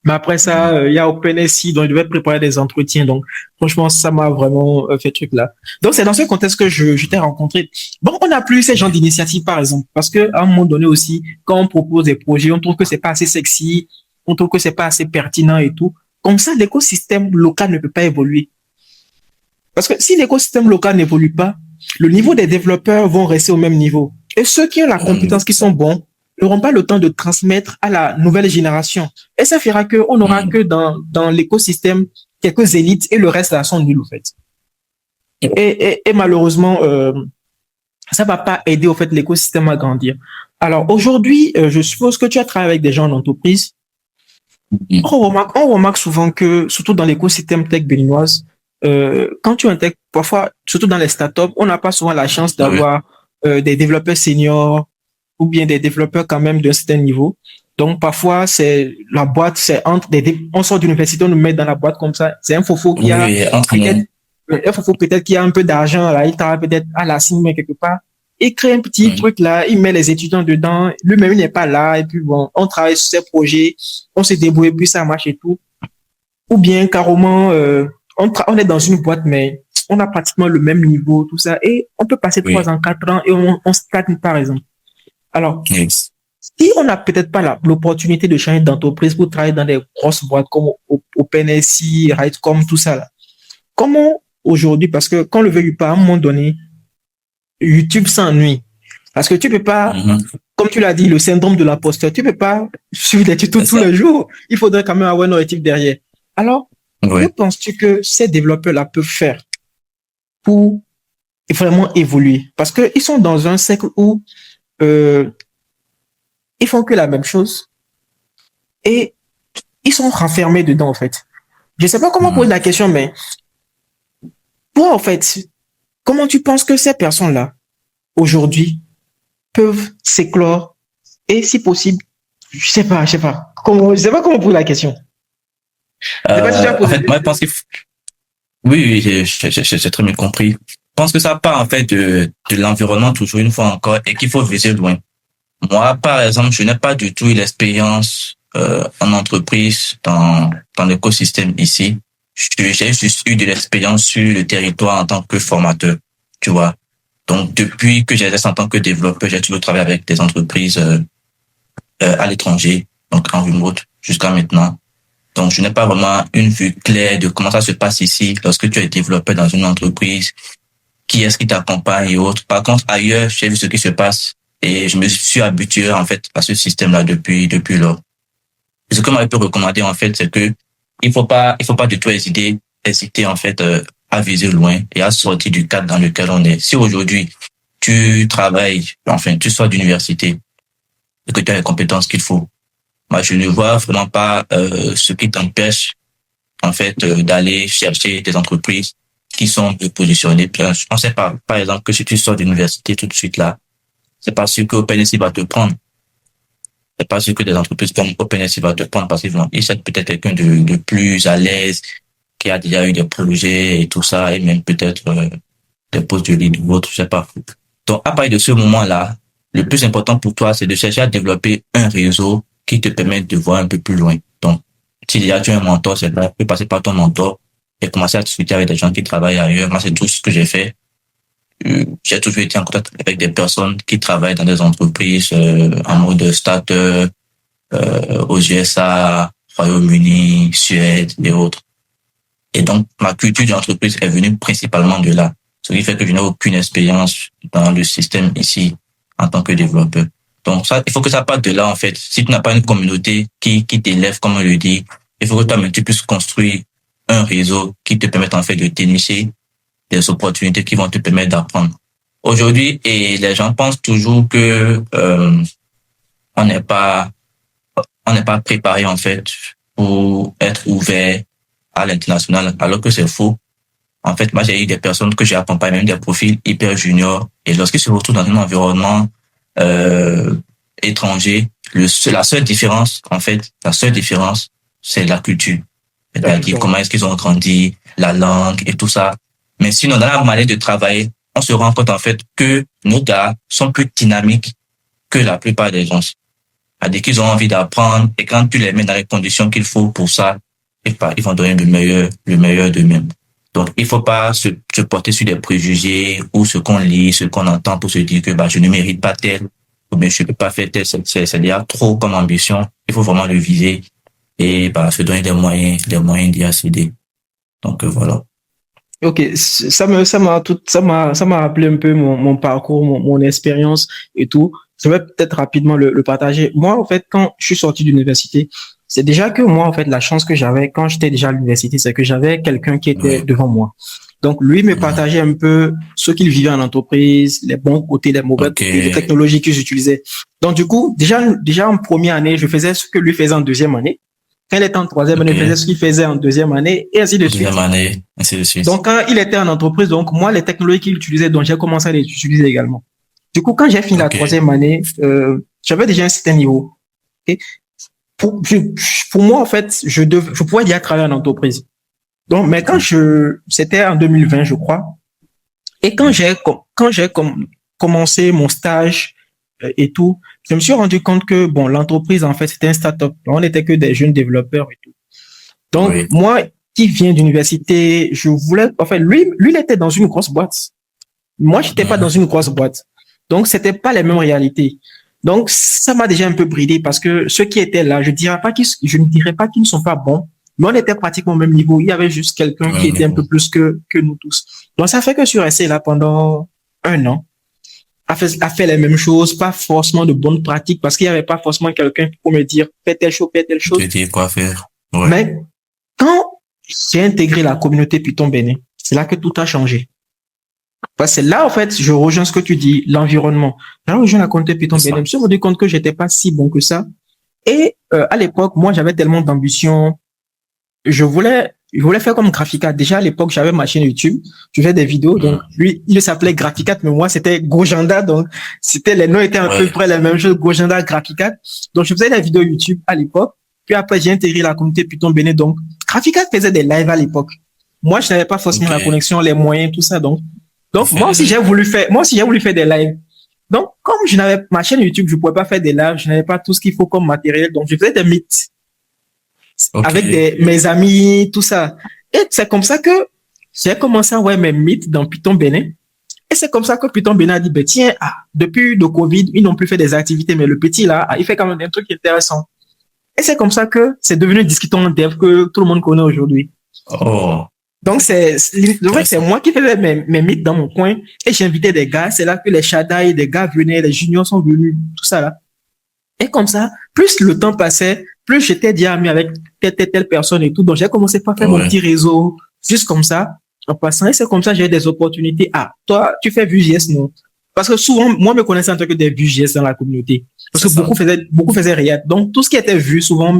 Mais après ça, il y a OpenSI, donc je devais préparer des entretiens. Donc, franchement, ça m'a vraiment fait truc là. Donc, c'est dans ce contexte que je t'ai rencontré. Bon, on n'a plus eu ces gens d'initiative, par exemple, parce que à un moment donné aussi, quand on propose des projets, on trouve que c'est pas assez sexy, on trouve que c'est pas assez pertinent et tout. Comme ça, l'écosystème local ne peut pas évoluer. Parce que si l'écosystème local n'évolue pas, le niveau des développeurs vont rester au même niveau. Et ceux qui ont la compétence, qui sont bons, n'auront pas le temps de transmettre à la nouvelle génération. Et ça fera qu'on n'aura que dans l'écosystème quelques élites et le reste là sont nuls, en fait. Et malheureusement, ça va pas aider, au fait, l'écosystème à grandir. Alors, aujourd'hui, je suppose que tu as travaillé avec des gens en entreprise. On remarque souvent que, surtout dans l'écosystème tech béninoise, quand tu intègres, parfois, surtout dans les startups, on n'a pas souvent la chance Oui. d'avoir des développeurs seniors ou bien des développeurs quand même d'un certain niveau. Donc, parfois, c'est la boîte, c'est entre on sort d'université, on nous met dans la boîte comme ça. C'est un fofo qui a Oui, entre peut-être, nous. un fofo peut-être qui a un peu d'argent, là, il travaille peut-être à la CIM quelque part. Il crée un petit truc là, il met les étudiants dedans, lui-même il n'est pas là, et puis bon, on travaille sur ces projets, on se débrouille, puis ça marche et tout. Ou bien carrément, on est dans une boîte, mais on a pratiquement le même niveau, tout ça, et on peut passer Oui. 3 ans, 4 ans, et on stagne par exemple. Alors, Yes. si on n'a peut-être pas l'opportunité de changer d'entreprise pour travailler dans des grosses boîtes comme OpenSI, Rightcom, tout ça là, comment aujourd'hui, parce que quand le veuille pas, à un moment donné, YouTube s'ennuie. Parce que tu peux pas, comme tu l'as dit, le syndrome de l'imposteur, tu peux pas suivre des tutos C'est tous ça. les jours. Il faudrait quand même avoir un objectif derrière. Alors, Oui. que penses-tu que ces développeurs-là peuvent faire pour vraiment évoluer? Parce qu'ils sont dans un cercle où ils font que la même chose et ils sont renfermés dedans, en fait. Je sais pas comment poser la question, mais toi, en fait, comment tu penses que ces personnes-là, aujourd'hui, peuvent s'éclore et, si possible, je sais pas je sais pas comment poser la question. Je sais pas si tu as En posé. fait, moi, je pense qu'il faut... Oui, oui, j'ai très bien compris. Je pense que ça part, en fait, de l'environnement, toujours une fois encore, et qu'il faut viser loin. Moi, par exemple, je n'ai pas du tout eu l'expérience en entreprise dans l'écosystème ici. j'ai juste eu de l'expérience sur le territoire en tant que formateur, tu vois. Donc, depuis que j'exerce en tant que développeur, j'ai toujours travaillé avec des entreprises à l'étranger, donc en remote jusqu'à maintenant. Donc, je n'ai pas vraiment une vue claire de comment ça se passe ici lorsque tu es développeur dans une entreprise, qui est-ce qui t'accompagne et autres. Par contre, ailleurs, j'ai vu ce qui se passe et je me suis habitué en fait à ce système-là depuis lors. Et ce que moi je peux recommander en fait, c'est que il faut pas du tout hésiter en fait à viser loin et à sortir du cadre dans lequel on est. Si aujourd'hui tu travailles, enfin tu sors d'université et que tu as les compétences qu'il faut, moi je ne vois vraiment pas ce qui t'empêche en fait d'aller chercher des entreprises qui sont peu positionnées. On sait pas, par exemple, que si tu sors d'université tout de suite là, c'est pas sûr que OpenSea va te prendre. C'est pas sûr que des entreprises comme OpenSea va te prendre parce qu'ils cherchent peut-être quelqu'un de plus à l'aise, qui a déjà eu des projets et tout ça, et même peut-être des postes de lead ou autre, je sais pas. Donc, à partir de ce moment-là, le plus important pour toi, c'est de chercher à développer un réseau qui te permette de voir un peu plus loin. Donc, si déjà tu as un mentor, c'est là, tu peux passer par ton mentor et commencer à discuter avec des gens qui travaillent ailleurs. Moi, c'est tout ce que j'ai fait. J'ai toujours été en contact avec des personnes qui travaillent dans des entreprises en mode start-up, aux USA, Royaume-Uni, Suède et autres. Et donc, ma culture d'entreprise est venue principalement de là. Ce qui fait que je n'ai aucune expérience dans le système ici en tant que développeur. Donc ça, il faut que ça parte de là, en fait. Si tu n'as pas une communauté qui t'élève, comme on le dit, il faut que toi-même tu puisses construire un réseau qui te permette, en fait, de dénicher des opportunités qui vont te permettre d'apprendre. Aujourd'hui, et les gens pensent toujours que, on n'est pas préparé, en fait, pour être ouvert à l'international, alors que c'est faux. En fait, moi, j'ai eu des personnes que j'ai accompagnées, même des profils hyper juniors, et lorsqu'ils se retrouvent dans un environnement étranger, la seule différence, en fait, c'est la culture. C'est-à-dire comment est-ce qu'ils ont grandi, la langue et tout ça. Mais sinon, dans la manière de travailler, on se rend compte, en fait, que nos gars sont plus dynamiques que la plupart des gens. C'est-à-dire qu'ils ont envie d'apprendre, et quand tu les mets dans les conditions qu'il faut pour ça, ils vont donner le meilleur d'eux-mêmes. Donc, il faut pas se porter sur des préjugés ou ce qu'on lit, ce qu'on entend pour se dire que, je ne mérite pas tel, ou bien je peux pas faire tel, c'est déjà trop comme ambition. Il faut vraiment le viser et, se donner des moyens d'y accéder. Donc, voilà. Ok, ça m'a rappelé un peu mon parcours, mon expérience et tout. Je vais peut-être rapidement le partager. Moi, en fait, quand je suis sorti d'université, c'est déjà que moi, en fait, la chance que j'avais quand j'étais déjà à l'université, c'est que j'avais quelqu'un qui était devant moi. Donc, lui me partageait un peu ce qu'il vivait en entreprise, les bons côtés, les mauvais côtés, les technologies que j'utilisais. Donc, du coup, déjà en première année, je faisais ce que lui faisait en deuxième année. Quand il était en troisième année, il faisait ce qu'il faisait en deuxième année, et ainsi de suite. Deuxième année, ainsi de suite. Donc, quand il était en entreprise, donc, moi, les technologies qu'il utilisait, donc, j'ai commencé à les utiliser également. Du coup, quand j'ai fini la troisième année, j'avais déjà un certain niveau. Okay? Pour moi, en fait, je pouvais déjà travailler en entreprise. Donc, mais c'était en 2020, je crois. Et quand j'ai commencé mon stage et tout, je me suis rendu compte que, l'entreprise, en fait, c'était un start-up. On n'était que des jeunes développeurs et tout. Donc, moi, qui viens d'université, je voulais, en fait, lui, il était dans une grosse boîte. Moi, j'étais pas dans une grosse boîte. Donc, c'était pas les mêmes réalités. Donc, ça m'a déjà un peu bridé parce que ceux qui étaient là, je ne dirais pas qu'ils ne sont pas bons, mais on était pratiquement au même niveau. Il y avait juste quelqu'un qui était un peu plus que nous tous. Donc, ça fait que je suis resté là pendant 1 an, à faire les mêmes choses, pas forcément de bonnes pratiques parce qu'il n'y avait pas forcément quelqu'un pour me dire, fais telle chose, fais telle chose. Te dire quoi faire. Ouais. Mais quand j'ai intégré la communauté Python Bénin, c'est là que tout a changé. Parce que là, en fait, je rejoins ce que tu dis, l'environnement. Là, je rejoins la communauté Python Bénin. Je me suis rendu compte que j'étais pas si bon que ça. Et à l'époque, moi, j'avais tellement d'ambition. Je voulais faire comme Graphicat. Déjà, à l'époque, j'avais ma chaîne YouTube. Je faisais des vidéos. Donc, lui, il s'appelait Graphicat, mais moi, c'était Gojanda. Donc, les noms étaient à peu près la même chose. Gojanda, Graphicat. Donc, je faisais des vidéos YouTube à l'époque. Puis après, j'ai intégré la communauté Python Bénin. Donc, Graphicat faisait des lives à l'époque. Moi, je n'avais pas forcément la connexion, les moyens, tout ça. Donc, moi aussi, j'ai voulu faire des lives. Donc, comme je n'avais ma chaîne YouTube, je pouvais pas faire des lives, je n'avais pas tout ce qu'il faut comme matériel. Donc, je faisais des meets avec mes amis, tout ça. Et c'est comme ça que j'ai commencé à voir mes mythes dans Python Bénin. Et c'est comme ça que Python Bénin a dit, ben tiens, depuis le Covid, ils n'ont plus fait des activités, mais le petit là, il fait quand même des trucs intéressants. Et c'est comme ça que c'est devenu Discutons Dev que tout le monde connaît aujourd'hui. Oh, Donc c'est vrai que c'est moi qui faisais mes mythes dans mon coin et j'invitais des gars. C'est là que les Shaddai, des gars venaient, les juniors sont venus, tout ça là. Et comme ça, plus le temps passait, plus j'étais déjà ami avec telle personne et tout. Donc j'ai commencé par faire mon ouais, petit réseau, juste comme ça, en passant. Et c'est comme ça que j'ai des opportunités. Ah, toi, tu fais Vue.js, non? Parce que souvent, moi, me connaissais en tant que des Vue.js dans la communauté. Parce c'est que ça. beaucoup faisaient React. Donc tout ce qui était vu, souvent,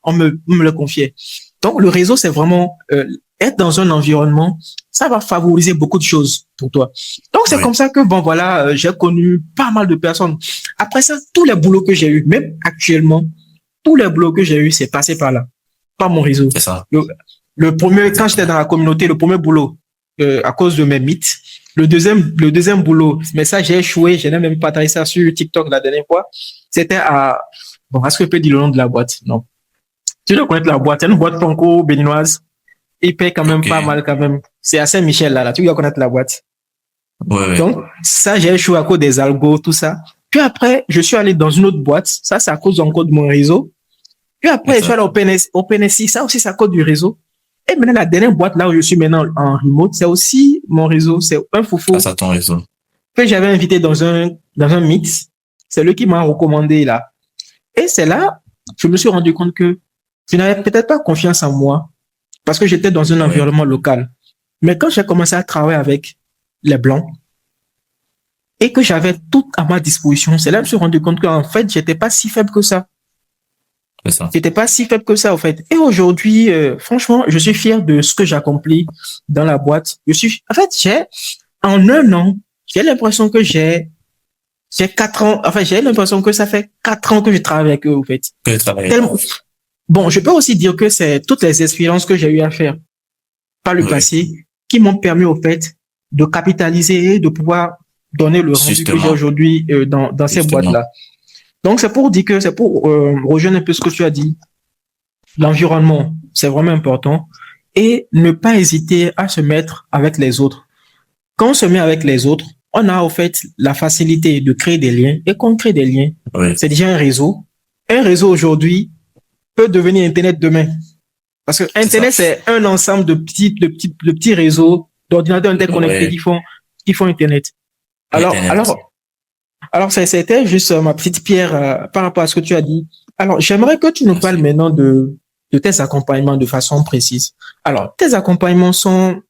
on me le confiait. Donc le réseau, c'est vraiment être dans un environnement, ça va favoriser beaucoup de choses pour toi. Donc c'est Oui, comme ça que bon voilà, j'ai connu pas mal de personnes. Après ça, tous les boulots que j'ai eu, même actuellement, tous les boulots que j'ai eu, c'est passé par là, par mon réseau. c'est ça. Le premier, quand j'étais Exactement. dans la communauté, le premier boulot, à cause de mes mythes. Le deuxième boulot, mais ça j'ai échoué, je n'ai même pas travaillé ça sur TikTok la dernière fois. C'était à, bon, est-ce que je peux dire le nom de la boîte? Non. Tu dois connaître la boîte, c'est une boîte franco-béninoise. Il paye quand même Ok. pas mal quand même. C'est à Saint-Michel là, tu dois connaître la boîte. Ouais, ouais. Donc, ça, j'ai échoué à cause des algos, tout ça. Puis après, je suis allé dans une autre boîte. Ça, c'est à cause encore de mon réseau. Puis après, je suis allé Exact. au OpenSI. Ça aussi, c'est à cause du réseau. Et maintenant, la dernière boîte là où je suis maintenant en remote, c'est aussi mon réseau. C'est un Ah, foufou ça ton réseau. que j'avais invité dans un mix. C'est lui qui m'a recommandé là. Et c'est là, je me suis rendu compte que je n'avais peut-être pas confiance en moi parce que j'étais dans un Ouais. environnement local. Mais quand j'ai commencé à travailler avec les Blancs et que j'avais tout à ma disposition, c'est là que je me suis rendu compte qu'en fait, j'étais pas si faible que ça. C'est ça. J'étais pas si faible que ça, en fait. Et aujourd'hui, franchement, je suis fier de ce que j'accomplis dans la boîte. En fait, en un an, j'ai l'impression que j'ai 4 ans, enfin, j'ai l'impression que ça fait 4 ans que je travaille avec eux, en fait. Que travailler. Tellement, bon, je peux aussi dire que c'est toutes les expériences que j'ai eu à faire par le Oui, passé qui m'ont permis, au fait, de capitaliser et de pouvoir donner le rendu que j'ai justement, aujourd'hui dans ces justement. boîtes-là. Donc, c'est pour rejoindre un peu ce que tu as dit. L'environnement, c'est vraiment important. Et ne pas hésiter à se mettre avec les autres. Quand on se met avec les autres, on a, au fait, la facilité de créer des liens. Et quand on crée des liens, Oui, c'est déjà un réseau. Un réseau aujourd'hui peut devenir Internet demain. Parce que c'est ça. Internet, c'est un ensemble de petits réseaux d'ordinateurs interconnectés Oui, qui font Internet. Alors, Internet. alors, alors, c'était juste ma petite pierre par rapport à ce que tu as dit. Alors, j'aimerais que tu nous parles Merci. maintenant de tes accompagnements de façon précise. Alors, tes accompagnements sont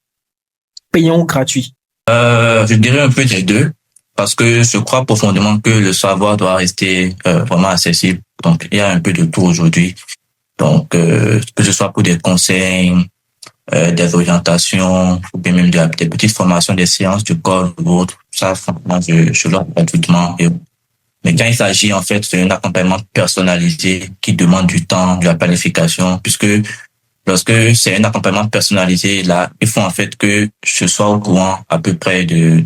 payants ou gratuits? Je dirais un peu des deux, parce que je crois profondément que le savoir doit rester vraiment accessible. Donc, il y a un peu de tout aujourd'hui. Donc, que ce soit pour des conseils, des orientations, ou bien même des petites formations, des séances de code ou autre, ça, franchement, je l'offre gratuitement. Mais quand il s'agit, en fait, d'un accompagnement personnalisé qui demande du temps, de la planification, puisque lorsque c'est un accompagnement personnalisé, là, il faut en fait que je sois au courant à peu près de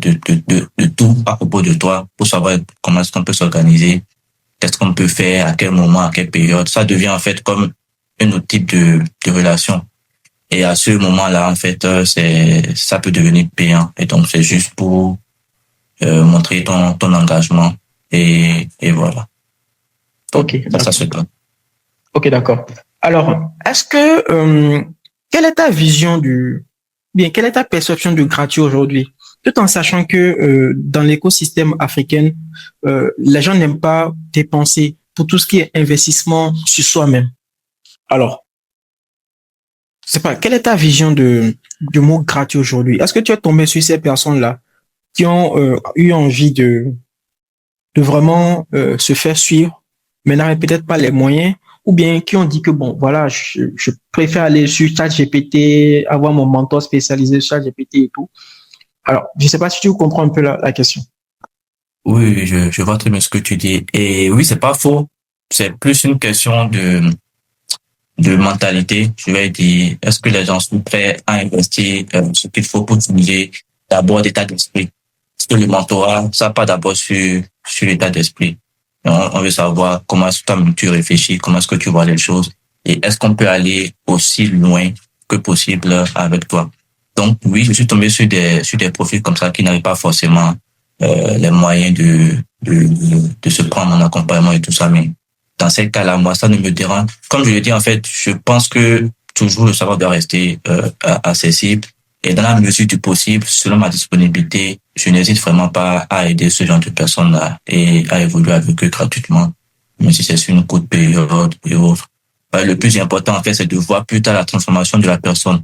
tout à propos de toi pour savoir comment est-ce qu'on peut s'organiser, qu'est-ce qu'on peut faire, à quel moment, à quelle période. Ça devient en fait comme un autre type de relation. Et à ce moment-là, en fait, ça peut devenir payant. Et donc, c'est juste pour montrer ton engagement. Et voilà. Donc, Ok, ça d'accord. se passe. Ok, d'accord. Alors, quelle est ta vision bien, quelle est ta perception du gratuit aujourd'hui? Tout en sachant que dans l'écosystème africain, les gens n'aiment pas dépenser pour tout ce qui est investissement sur soi-même. Alors, je sais pas, quelle est ta vision du mot gratuit aujourd'hui? Est-ce que tu es tombé sur ces personnes-là qui ont eu envie de vraiment se faire suivre, mais n'avaient peut-être pas les moyens, ou bien qui ont dit que bon, voilà, je préfère aller sur ChatGPT, avoir mon mentor spécialisé sur ChatGPT et tout. Alors, je sais pas si tu comprends un peu la question. Oui, oui, je vois très bien ce que tu dis. Et oui, c'est pas faux. C'est plus une question de mentalité. Je vais dire, est-ce que les gens sont prêts à investir ce qu'il faut pour diminuer d'abord l'état d'esprit? Parce que le mentorat, ça part d'abord sur l'état d'esprit. On veut savoir comment est-ce que tu réfléchis, comment est-ce que tu vois les choses et est-ce qu'on peut aller aussi loin que possible avec toi. Donc oui, je suis tombé sur des profils comme ça qui n'avaient pas forcément les moyens de se prendre en accompagnement et tout ça. Mais dans ces cas-là, moi, ça ne me dérange. Comme je le dis, en fait, je pense que toujours le savoir doit rester accessible. Et dans la mesure du possible, selon ma disponibilité, je n'hésite vraiment pas à aider ce genre de personnes-là et à évoluer avec eux gratuitement, même si c'est sur une courte période et autres. Le plus important, en fait, c'est de voir plus tard la transformation de la personne.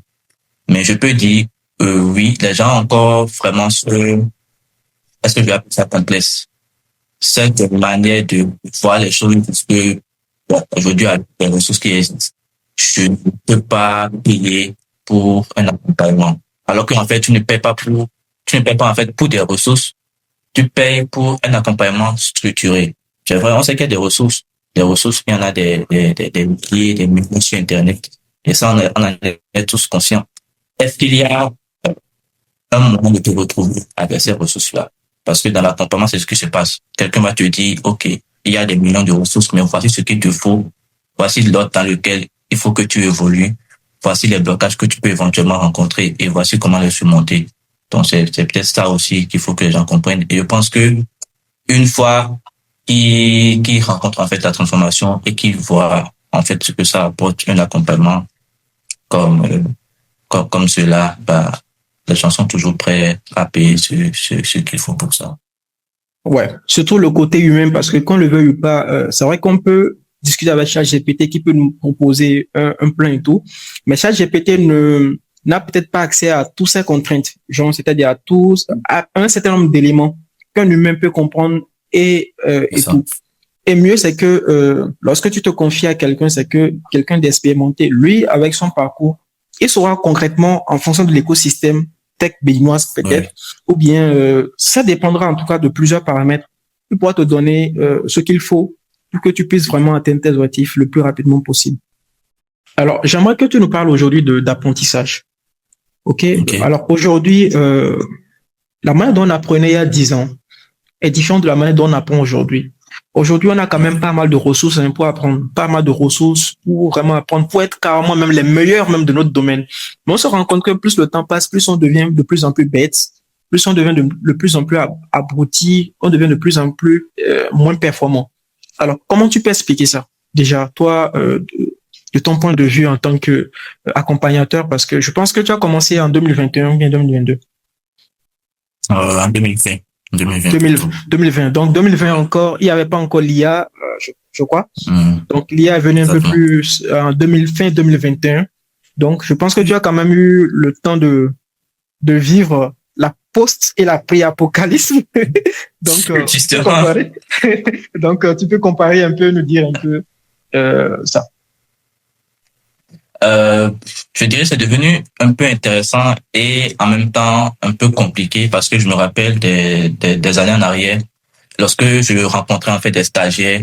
Mais je peux dire, oui, les gens ont encore vraiment est-ce que je vais appeler ça complexe? Cette manière de voir les choses, parce que, bon, aujourd'hui, avec les ressources qui existent, je ne peux pas payer pour un accompagnement. Alors qu'en fait, tu ne payes pas en fait pour des ressources, tu payes pour un accompagnement structuré. C'est vrai, on sait qu'il y a des ressources. Des ressources, il y en a des milliers, des millions sur Internet. Et ça, on en est tous conscients. Est-ce qu'il y a un moment de te retrouver avec ces ressources-là? Parce que dans l'accompagnement, c'est ce qui se passe. Quelqu'un va te dire, OK, il y a des millions de ressources, mais voici ce qu'il te faut. Voici l'ordre dans lequel il faut que tu évolues. Voici les blocages que tu peux éventuellement rencontrer et voici comment les surmonter. Donc, c'est peut-être ça aussi qu'il faut que les gens comprennent. Et je pense que une fois qu'ils rencontrent en fait la transformation et qu'ils voient en fait ce que ça apporte un accompagnement comme cela, les gens sont toujours prêts à payer ce qu'il faut pour ça. Ouais, surtout le côté humain, parce que qu'on le veuille ou pas, c'est vrai qu'on peut discuter avec ChatGPT qui peut nous proposer un plan et tout, mais ChatGPT n'a peut-être pas accès à toutes ces contraintes, genre, c'est-à-dire à un certain nombre d'éléments qu'un humain peut comprendre et tout. Et mieux, c'est que lorsque tu te confies à quelqu'un, c'est que quelqu'un d'expérimenté, lui, avec son parcours, il saura concrètement, en fonction de l'écosystème tech béninoise peut-être, ou bien ça dépendra en tout cas de plusieurs paramètres. Il pourra te donner ce qu'il faut pour que tu puisses vraiment atteindre tes objectifs le plus rapidement possible. Alors, j'aimerais que tu nous parles aujourd'hui d'apprentissage. OK. Alors, aujourd'hui, la manière dont on apprenait il y a 10 ans est différente de la manière dont on apprend aujourd'hui. Aujourd'hui, on a quand même pas mal de ressources pour apprendre, pas mal de ressources pour vraiment apprendre, pour être carrément même les meilleurs même de notre domaine. Mais on se rend compte que plus le temps passe, plus on devient de plus en plus bête, plus on devient de plus en plus abruti, on devient de plus en plus moins performant. Alors, comment tu peux expliquer ça? Déjà, toi, de ton point de vue en tant que accompagnateur, parce que je pense que tu as commencé en 2021 ou bien 2022. En 2020. 2020. Donc, 2020 encore, il n'y avait pas encore l'IA, je crois. Donc, l'IA est venue un peu plus en fin 2021. Donc, je pense que tu as quand même eu le temps de vivre la post et la pré-apocalypse. Donc, tu peux comparer un peu, nous dire un peu ça. Je dirais que c'est devenu un peu intéressant et en même temps un peu compliqué parce que je me rappelle des années en arrière, lorsque je rencontrais en fait des stagiaires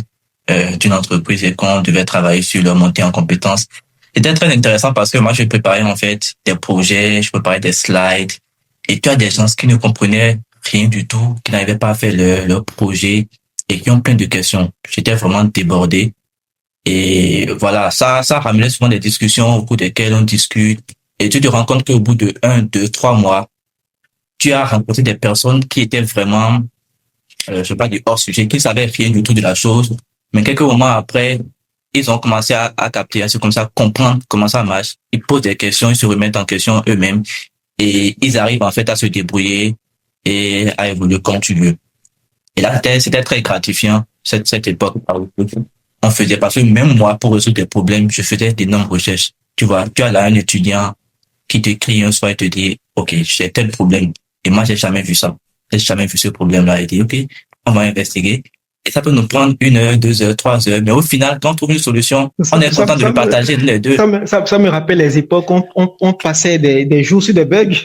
d'une entreprise et qu'on devait travailler sur leur montée en compétences. C'était très intéressant parce que moi je préparais en fait des projets, je préparais des slides et tu as des gens qui ne comprenaient rien du tout, qui n'arrivaient pas à faire leur projet et qui ont plein de questions. J'étais vraiment débordé. Et voilà, ça ramenait souvent des discussions au cours desquelles on discute. Et tu te rends compte qu'au bout de 1, 2, 3 mois, tu as rencontré des personnes qui étaient vraiment, je sais pas, du hors sujet, qui savaient rien du tout de la chose. Mais quelques moments après, ils ont commencé à capter, c'est comme ça, comprendre comment ça marche. Ils posent des questions, ils se remettent en question eux-mêmes. Et ils arrivent en fait à se débrouiller et à évoluer comme tu veux. Et là, c'était très gratifiant, cette époque. On faisait, parce que même moi, pour résoudre des problèmes, je faisais d'énormes recherches. Tu vois, tu as là un étudiant qui t'écrit un soir et te dit, OK, j'ai tel problème. Et moi, j'ai jamais vu ça. J'ai jamais vu ce problème-là. Il dit, OK, on va investiguer. Et ça peut nous prendre 1 heure, 2 heures, 3 heures. Mais au final, quand on trouve une solution, on est content de le partager les deux. Ça me rappelle les époques où on passait des jours sur des bugs.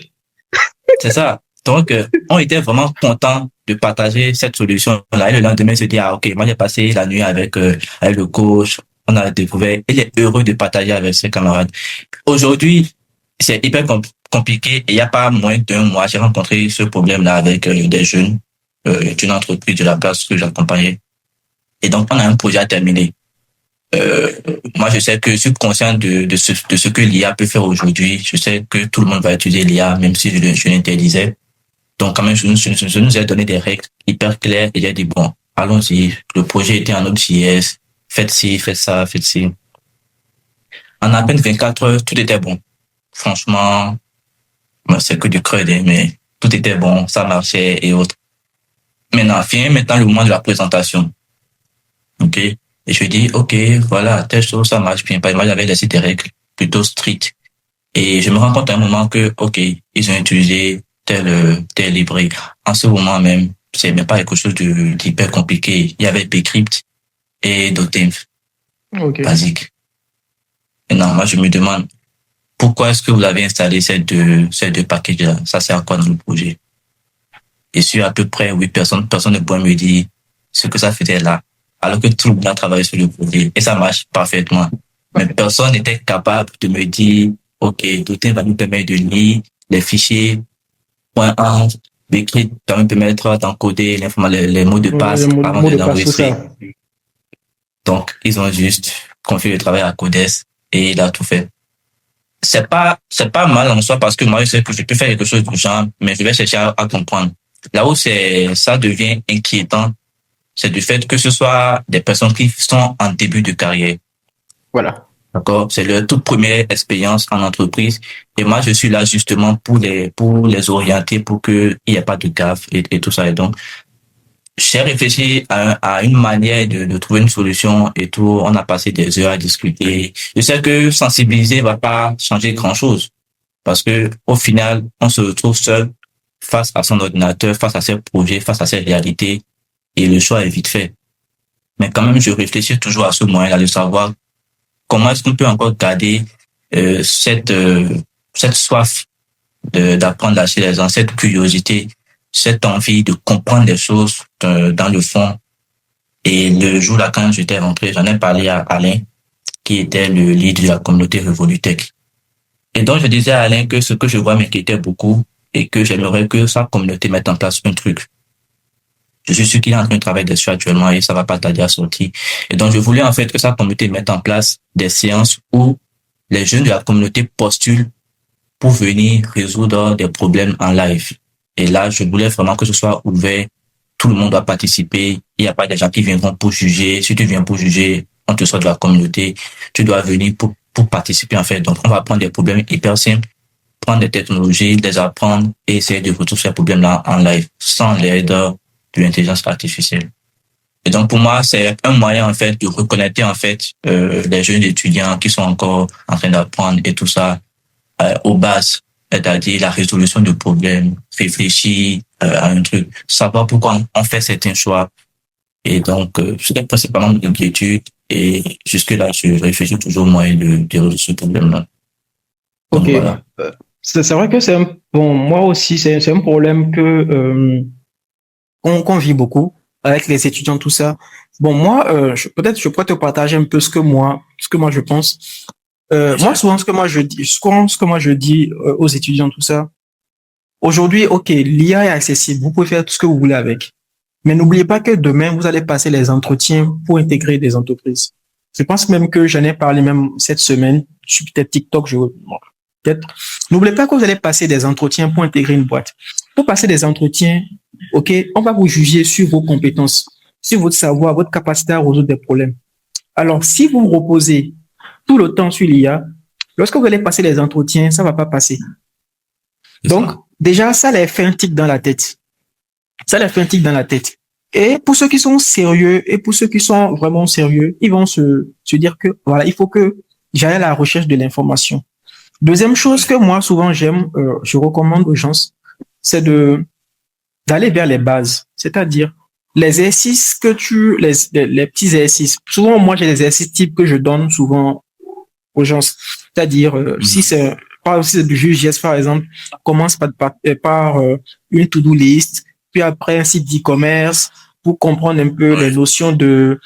C'est ça. Donc, on était vraiment contents de partager cette solution-là. Et le lendemain, se dit, OK, moi, j'ai passé la nuit avec le coach. On a découvert. Il est heureux de partager avec ses camarades. Aujourd'hui, c'est hyper compliqué. Et il n'y a pas moins d'1 mois, j'ai rencontré ce problème-là avec des jeunes d'une entreprise de la place que j'accompagnais. Et donc, on a un projet à terminer. Euh, Moi, je sais que je suis conscient de ce que l'IA peut faire aujourd'hui. Je sais que tout le monde va utiliser l'IA, même si je l'interdisais. Donc, quand même, je nous ai donné des règles hyper claires et j'ai dit, bon, allons-y. Le projet était en Node.js. Faites ci, faites ça, faites ci. En à peine 24 heures, tout était bon. Franchement, moi, c'est que du creux, hein, mais tout était bon, ça marchait et autres. Maintenant le moment de la présentation. OK? Et je dis, OK, voilà, telle chose, ça marche bien. Par exemple, j'avais laissé des règles plutôt strictes. Et je me rends compte à un moment que, OK, ils ont utilisé telle librairie. En ce moment même, c'est même pas quelque chose d'hyper compliqué. Il y avait Bcrypt et Dotenv, Ok. basique. Maintenant, moi, je me demande, pourquoi est-ce que vous avez installé ces deux packages-là? Ça sert à quoi dans le projet? Et sur à peu près 8 personnes, personne ne pourrait me dire ce que ça faisait là. Alors que tout le monde a travaillé sur le projet. Et ça marche parfaitement. Mais personne n'était capable de me dire, OK, Doten va nous permettre de lire les fichiers .1, Bcrypt va nous permettre d'encoder les mots de Les passe avant mots de de passe, tout l'enregistrer. ça. Donc, ils ont juste confié le travail à Codes et il a tout fait. C'est pas mal en soi parce que moi, je sais que je peux faire quelque chose du genre, mais je vais chercher à comprendre. Là où ça devient inquiétant, c'est du fait que ce soit des personnes qui sont en début de carrière. Voilà. D'accord? C'est leur toute première expérience en entreprise. Et moi, je suis là justement pour les orienter pour qu'il n'y ait pas de gaffe et tout ça. Et donc, j'ai réfléchi à une manière de trouver une solution et tout. On a passé des heures à discuter. Je sais que sensibiliser va pas changer grand-chose parce que au final, on se retrouve seul face à son ordinateur, face à ses projets, face à ses réalités et le choix est vite fait. Mais quand même, je réfléchis toujours à ce moyen-là de savoir comment est-ce qu'on peut encore garder cette soif d'apprendre chez les gens, cette curiosité, cette envie de comprendre les choses dans le fond. Et le jour là, quand j'étais rentré, j'en ai parlé à Alain, qui était le lead de la communauté Revolutech. Et donc, je disais à Alain que ce que je vois m'inquiétait beaucoup et que j'aimerais que sa communauté mette en place un truc. Je suis sûr qu'il est en train de travailler dessus actuellement et ça va pas tarder à sortir. Et donc, je voulais en fait que sa communauté mette en place des séances où les jeunes de la communauté postulent pour venir résoudre des problèmes en live. Et là, je voulais vraiment que ce soit ouvert. Tout le monde doit participer. Il n'y a pas des gens qui viendront pour juger. Si tu viens pour juger, on te sort de la communauté. Tu dois venir pour participer, en fait. Donc, on va prendre des problèmes hyper simples, prendre des technologies, les apprendre et essayer de résoudre ces problèmes-là en live, sans l'aide de l'intelligence artificielle. Et donc, pour moi, c'est un moyen, en fait, de reconnecter, en fait, les jeunes étudiants qui sont encore en train d'apprendre et tout ça, aux bases, c'est-à-dire la résolution de problèmes, réfléchir à un truc, savoir pourquoi on fait certains choix. Et donc, c'était principalement mon inquiétude. Et jusque-là, je réfléchis toujours au moyen de résoudre ce problème-là. Donc, Ok. voilà. C'est vrai que bon, moi aussi, c'est un problème que qu'on vit beaucoup avec les étudiants, tout ça. Bon, moi, peut-être je pourrais te partager un peu ce que moi je pense. Moi, souvent, ce que moi je dis aux étudiants, tout ça. Aujourd'hui, ok, l'IA est accessible. Vous pouvez faire tout ce que vous voulez avec. Mais n'oubliez pas que demain, vous allez passer les entretiens pour intégrer des entreprises. Je pense même que j'en ai parlé même cette semaine. Je suis peut-être TikTok, peut-être. N'oubliez pas que vous allez passer des entretiens pour intégrer une boîte. Pour passer des entretiens, ok, on va vous juger sur vos compétences, sur votre savoir, votre capacité à résoudre des problèmes. Alors, si vous vous reposez tout le temps sur l'IA, lorsque vous allez passer les entretiens, ça va pas passer. Donc, déjà, ça les fait un tic dans la tête. Ça les fait un tic dans la tête. Et pour ceux qui sont sérieux et pour ceux qui sont vraiment sérieux, ils vont se dire que, voilà, il faut que j'aille à la recherche de l'information. Deuxième chose que moi, souvent, je recommande aux gens, c'est d'aller vers les bases. C'est-à-dire, les exercices les petits exercices. Souvent, moi, j'ai des exercices types que je donne souvent aux gens. C'est-à-dire, si c'est du Vue.js, par exemple, commence par une to-do list, puis après un site d'e-commerce, pour comprendre un peu les notions de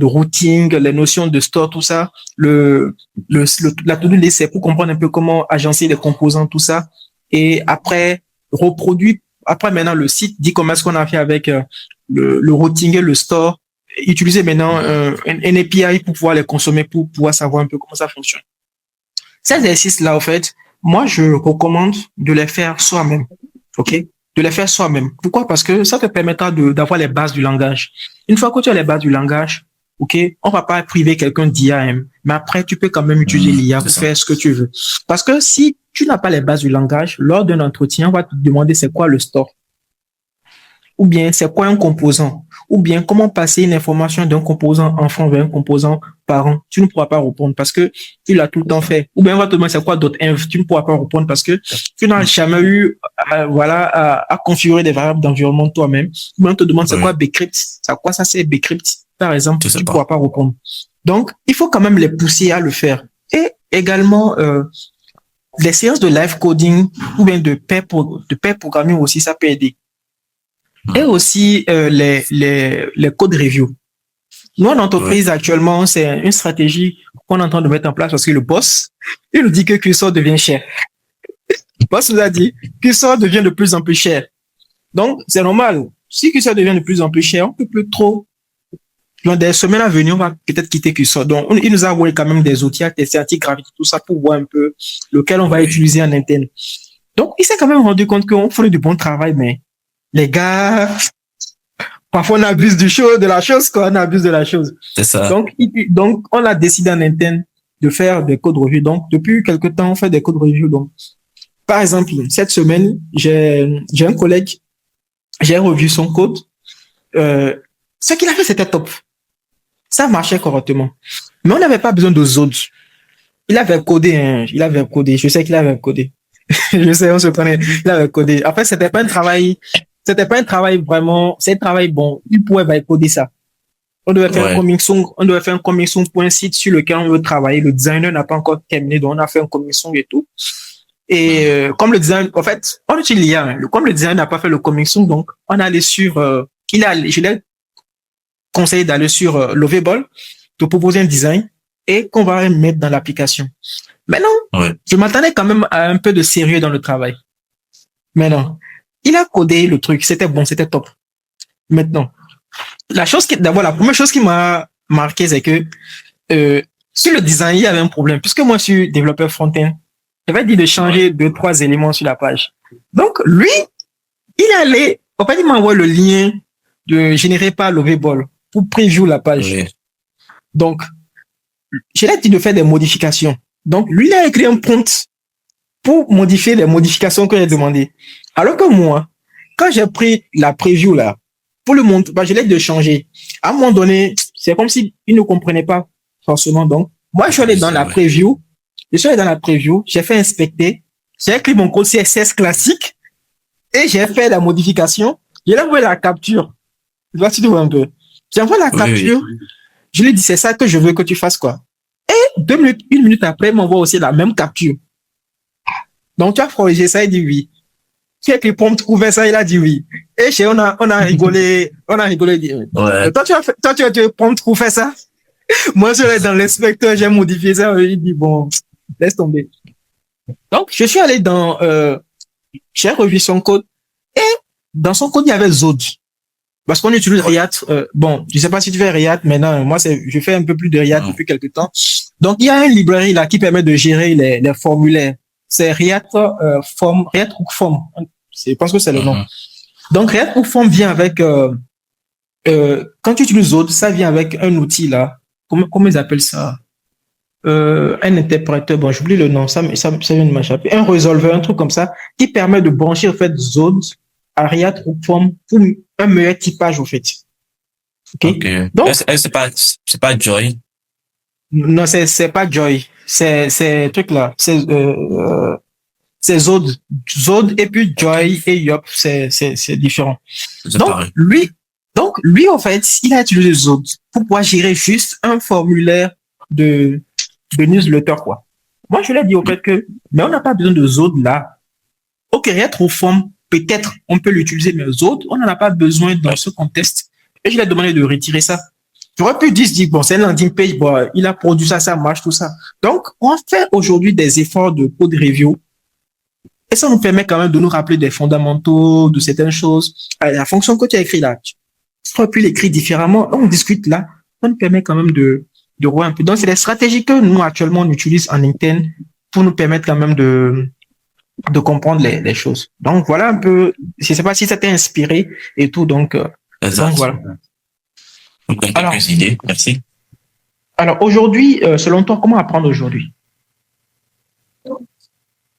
routing, les notions de store, tout ça. La to-do list, c'est pour comprendre un peu comment agencer les composants, tout ça. Et après, reproduire, après maintenant le site d'e-commerce qu'on a fait avec le routing et le store, utiliser maintenant un API pour pouvoir les consommer, pour pouvoir savoir un peu comment ça fonctionne. Ces exercices-là, en fait, moi, je recommande de les faire soi-même. OK? De les faire soi-même. Pourquoi? Parce que ça te permettra d'avoir les bases du langage. Une fois que tu as les bases du langage, OK, on va pas priver quelqu'un d'IAM, mais après, tu peux quand même utiliser l'IA pour faire ce que tu veux. Parce que si tu n'as pas les bases du langage, lors d'un entretien, on va te demander c'est quoi le store. Ou bien c'est quoi un composant. Ou bien comment passer une information d'un composant enfant vers un composant parent. Tu ne pourras pas répondre parce que tu l'as tout le temps fait. Ou bien on va te demander c'est quoi .env. Tu ne pourras pas répondre parce que tu n'as jamais eu à configurer des variables d'environnement toi-même. Ou bien on te demande c'est quoi bcrypt. C'est quoi ça c'est bcrypt. Par exemple, tu ne pourras pas répondre. Donc, il faut quand même les pousser à le faire. Et également, les séances de live coding ou bien de pair programming aussi, ça peut aider. Et aussi, les code review. Nous, en entreprise, actuellement, c'est une stratégie qu'on est en train de mettre en place parce que le boss, il nous dit que Cursor devient cher. Le boss nous a dit, Cursor devient de plus en plus cher. Donc, c'est normal. Si Cursor devient de plus en plus cher, on peut plus trop. Dans des semaines à venir, on va peut-être quitter Cursor. Donc, il nous a envoyé quand même des outils à tester, anti-gravité, tout ça pour voir un peu lequel on va utiliser en interne. Donc, il s'est quand même rendu compte qu'on fait du bon travail, mais les gars, parfois on abuse de la chose, quoi. On abuse de la chose. C'est ça. Donc, on a décidé en interne de faire des code reviews. Donc, depuis quelque temps, on fait des code reviews. Donc, par exemple, cette semaine, j'ai un collègue, j'ai revu son code. Ce qu'il a fait, c'était top. Ça marchait correctement. Mais on n'avait pas besoin de zones. Il avait codé. Je sais qu'il avait codé. Je sais, on se connaît. Il avait codé. Après, c'était pas un travail vraiment, c'est un travail bon. Il pouvait coder ça. On devait faire un coming soon pour un site sur lequel on veut travailler. Le designer n'a pas encore terminé, donc on a fait un coming soon et tout. Et, comme le design, en fait, on utilise l'IA. Comme le designer n'a pas fait le coming soon, donc, on allait sur, je l'ai conseillé d'aller sur Lovable, de proposer un design et qu'on va mettre dans l'application. Maintenant, je m'attendais quand même à un peu de sérieux dans le travail. Mais non, il a codé le truc, c'était bon, c'était top. Maintenant, la première chose qui m'a marqué, c'est que sur le design, il y avait un problème. Puisque moi, je suis développeur front-end, j'avais dit de changer 2-3 éléments sur la page. Donc, lui, il m'a envoyé le lien généré par Lovable pour preview la page. Oui. Donc, je l'ai dit de faire des modifications. Donc, lui, il a écrit un prompt pour modifier les modifications que j'ai demandées. Alors que moi, quand j'ai pris la preview là, pour le montrer, je l'ai dit de changer. À un moment donné, c'est comme s'il ne comprenait pas forcément. Donc, moi, je suis allé dans la preview. J'ai fait inspecter. J'ai écrit mon code CSS classique et j'ai fait la modification. J'ai envoyé la capture. Tu vois un peu. J'ai envoyé la capture. Oui. Je lui ai dit, c'est ça que je veux que tu fasses, quoi. Et 1 minute après, il m'envoie aussi la même capture. Donc, tu as corrigé ça, il dit oui. Tu as écrit prompt, trouvé ça, il a dit oui. Et on a rigolé, Ouais. Toi, tu as prompt, trouvé ça. Moi, je suis dans l'inspecteur, j'ai modifié ça, il dit bon, laisse tomber. Donc, je suis allé j'ai revu son code. Et dans son code, il y avait Zod. Parce qu'on utilise React. Je sais pas si tu fais React maintenant. Moi, je fais un peu plus de React depuis quelques temps. Donc, il y a une librairie là qui permet de gérer les formulaires. C'est React Hook Form. Je pense que c'est le nom. Donc, React Hook Form vient avec, quand tu utilises Zod, ça vient avec un outil là. Comment ils appellent ça? Un interpréteur. Bon, j'oublie le nom. Ça vient de m'échapper. Un résolveur, un truc comme ça, qui permet de brancher, en fait, Zod à React Hook Form pour un meilleur typage, au fait. Okay. Donc, c'est pas Joy. Non, c'est pas Joy. C'est truc là. C'est Zod. Zod et puis Joy et Yop, c'est différent. Donc, lui, en fait, il a utilisé Zod pour pouvoir gérer juste un formulaire de newsletter, quoi. Moi, je l'ai dit au fait mais on n'a pas besoin de Zod là. Ok, React Hook Form, peut-être on peut l'utiliser, mais Zod, on n'en a pas besoin dans ce contexte. Et je lui ai demandé de retirer ça. J'aurais pu dire, bon, c'est un landing page, bon, il a produit ça marche, tout ça. Donc, on fait aujourd'hui des efforts de code review. Et ça nous permet quand même de nous rappeler des fondamentaux, de certaines choses. La fonction que tu as écrite là, tu aurais pu l'écrire différemment. On discute là, ça nous permet quand même de voir un peu. Donc, c'est des stratégies que nous, actuellement, on utilise en interne pour nous permettre quand même de comprendre les choses. Donc, voilà un peu, je sais pas si ça t'a inspiré et tout, donc Exact. voilà. Donc, Alors, quelques idées. Merci. Alors, aujourd'hui, selon toi, comment apprendre aujourd'hui?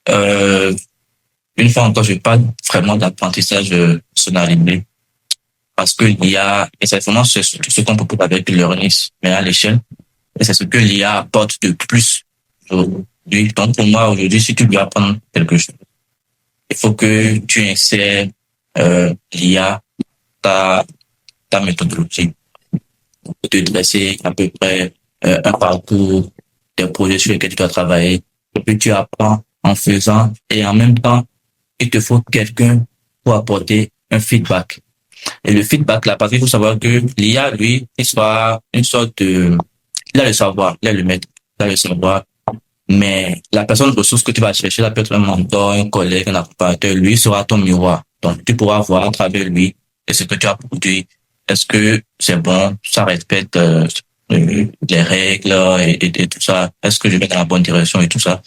Une fois encore, je parle vraiment d'apprentissage personnalisé parce que l'IA, et c'est vraiment ce qu'on propose avec Learnis, mais à l'échelle, et c'est ce que l'IA apporte de plus aujourd'hui. Donc, pour moi, aujourd'hui, si tu veux apprendre quelque chose, il faut que tu insères l'IA, ta méthodologie, pour te dresser à peu près un parcours des projets sur lesquels tu dois travailler, et puis tu apprends en faisant, et en même temps, il te faut quelqu'un pour apporter un feedback. Et le feedback, là, parce qu'il faut savoir que l'IA, lui, il soit une sorte de, il a le savoir, il a le maître, il a le savoir, mais la personne ressource que tu vas chercher, là, peut être un mentor, un collègue, un accompagnateur, lui sera ton miroir. Donc, tu pourras voir à travers lui, et ce que tu as produit, est-ce que c'est bon, ça respecte les règles et tout ça, est-ce que je vais dans la bonne direction et tout ça.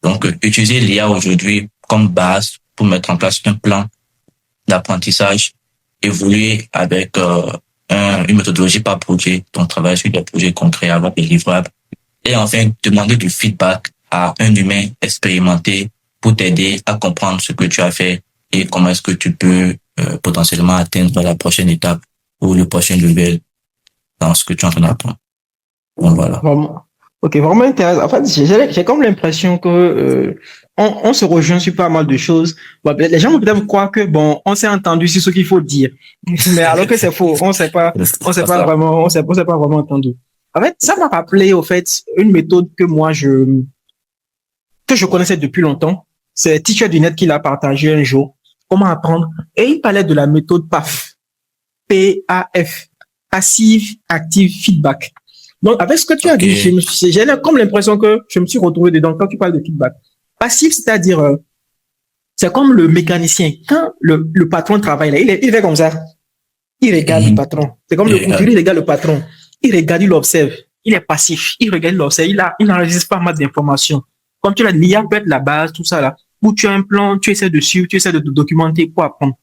Donc, utiliser l'IA aujourd'hui comme base pour mettre en place un plan d'apprentissage, évoluer avec une méthodologie par projet, donc travailler sur des projets concrets, avoir des livrables, et enfin demander du feedback à un humain expérimenté pour t'aider à comprendre ce que tu as fait et comment est-ce que tu peux potentiellement atteindre la prochaine étape ou le prochain level dans ce que tu es en train d'apprendre. Donc voilà. Vraiment. Ok, vraiment intéressant. En fait, j'ai comme l'impression que on se rejoint sur pas mal de choses. Bon, les gens vont peut-être croire que bon, on s'est entendu sur ce qu'il faut dire, mais alors que c'est faux. On s'est pas vraiment, on s'est pas vraiment entendu. En fait, ça m'a rappelé au fait une méthode que moi que je connaissais depuis longtemps. C'est Teacher du Net qui l'a partagé un jour. Comment apprendre? Et il parlait de la méthode PAF. P-A-F. Passive Active Feedback. Donc, avec ce que tu as dit, j'ai comme l'impression que je me suis retrouvé dedans quand tu parles de feedback. Passif, c'est-à-dire, c'est comme le mécanicien. Quand le patron travaille là, il fait comme ça. Il regarde le patron. C'est comme le couturier, il regarde le patron. Il regarde, il observe. Il est passif. Il regarde, il observe. Il enregistre pas mal d'informations. Comme tu l'as dit, l'IA peut être la base, tout ça là. Où tu as un plan, tu essaies de suivre, tu essaies de te documenter pour apprendre.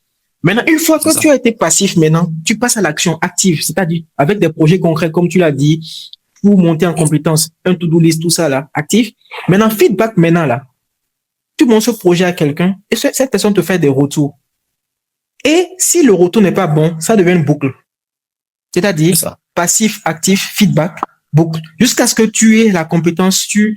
Maintenant, une fois que tu as été passif, maintenant, tu passes à l'action active, c'est-à-dire avec des projets concrets, comme tu l'as dit, pour monter en compétence, un to-do list, tout ça là, actif. Maintenant, feedback, maintenant là, tu montres ce projet à quelqu'un et cette personne te fait des retours. Et si le retour n'est pas bon, ça devient une boucle. C'est-à-dire passif, actif, feedback, boucle, jusqu'à ce que tu aies la compétence, tu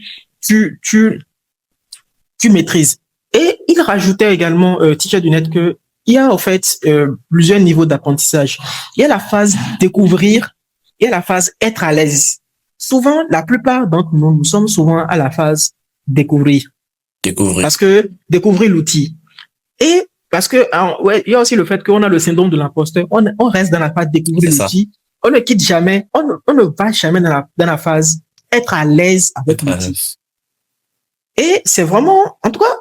maîtrises. Et il rajoutait également, Teacher du Net, que il y a en fait plusieurs niveaux d'apprentissage. Il y a la phase découvrir, il y a la phase être à l'aise. Souvent, la plupart d'entre nous, nous sommes souvent à la phase découvrir. Parce que découvrir l'outil. Et parce que ouais, il y a aussi le fait qu'on a le syndrome de l'imposteur. On reste dans la phase découvrir l'outil. On ne quitte jamais, on ne va jamais dans la phase être à l'aise avec l'outil. Et c'est vraiment, en tout cas,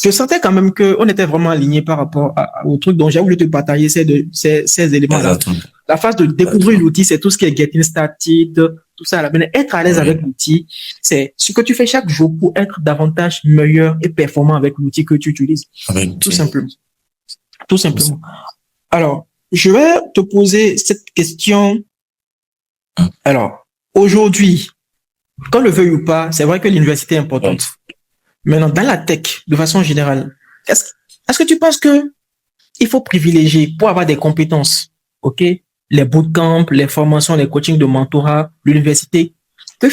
je sentais quand même qu'on était vraiment aligné par rapport au truc dont j'ai voulu te partager ces éléments-là. La phase de découvrir l'outil, c'est tout ce qui est getting started, tout ça. Là. Mais être à l'aise avec l'outil, c'est ce que tu fais chaque jour pour être davantage meilleur et performant avec l'outil que tu utilises. Tout simplement. Tout simplement. Alors, je vais te poser cette question. Alors, aujourd'hui, qu'on le veuille ou pas, c'est vrai que l'université est importante. Maintenant, dans la tech, de façon générale, est-ce que tu penses que il faut privilégier pour avoir des compétences, ok, les bootcamps, les formations, les coachings de mentorat, l'université, que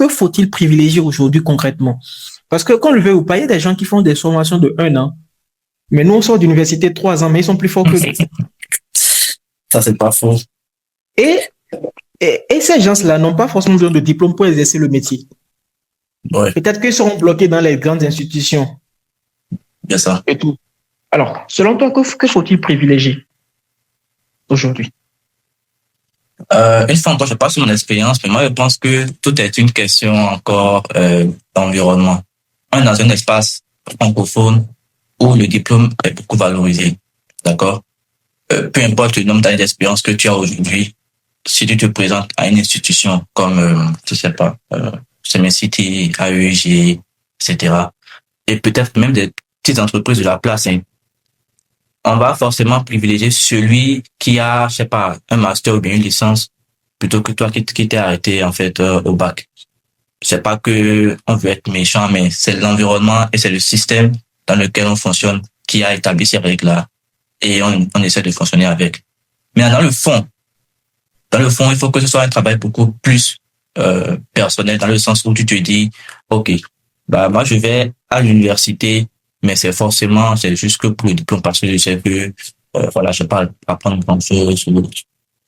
faut-il privilégier aujourd'hui concrètement? Parce que qu'on le veuille ou pas, il y a des gens qui font des formations de 1 an, mais nous on sort d'université 3 ans, mais ils sont plus forts que nous. Ça, c'est pas faux. Et ces gens-là n'ont pas forcément besoin de diplôme pour exercer le métier. Ouais. Peut-être qu'ils seront bloqués dans les grandes institutions. Bien ça. Et tout. Alors, selon toi, que faut-il privilégier aujourd'hui? Une fois encore, je passe sur mon expérience, mais moi, je pense que tout est une question encore d'environnement. On est dans un espace francophone où le diplôme est beaucoup valorisé. D'accord? peu importe le nombre d'années d'expérience que tu as aujourd'hui, si tu te présentes à une institution comme, je sais pas, City, AEG, etc., et peut-être même des petites entreprises de la place, hein, on va forcément privilégier celui qui a, je sais pas, un master ou bien une licence plutôt que toi qui t'es arrêté en fait au bac. C'est pas que on veut être méchant, mais c'est l'environnement et c'est le système dans lequel on fonctionne qui a établi ces règles-là et on essaie de fonctionner avec. Mais dans le fond, il faut que ce soit un travail beaucoup plus personnel dans le sens où tu te dis, ok, bah moi je vais à l'université, mais c'est juste que pour le diplôme parce que je sais que voilà, je vais pas apprendre grand chose.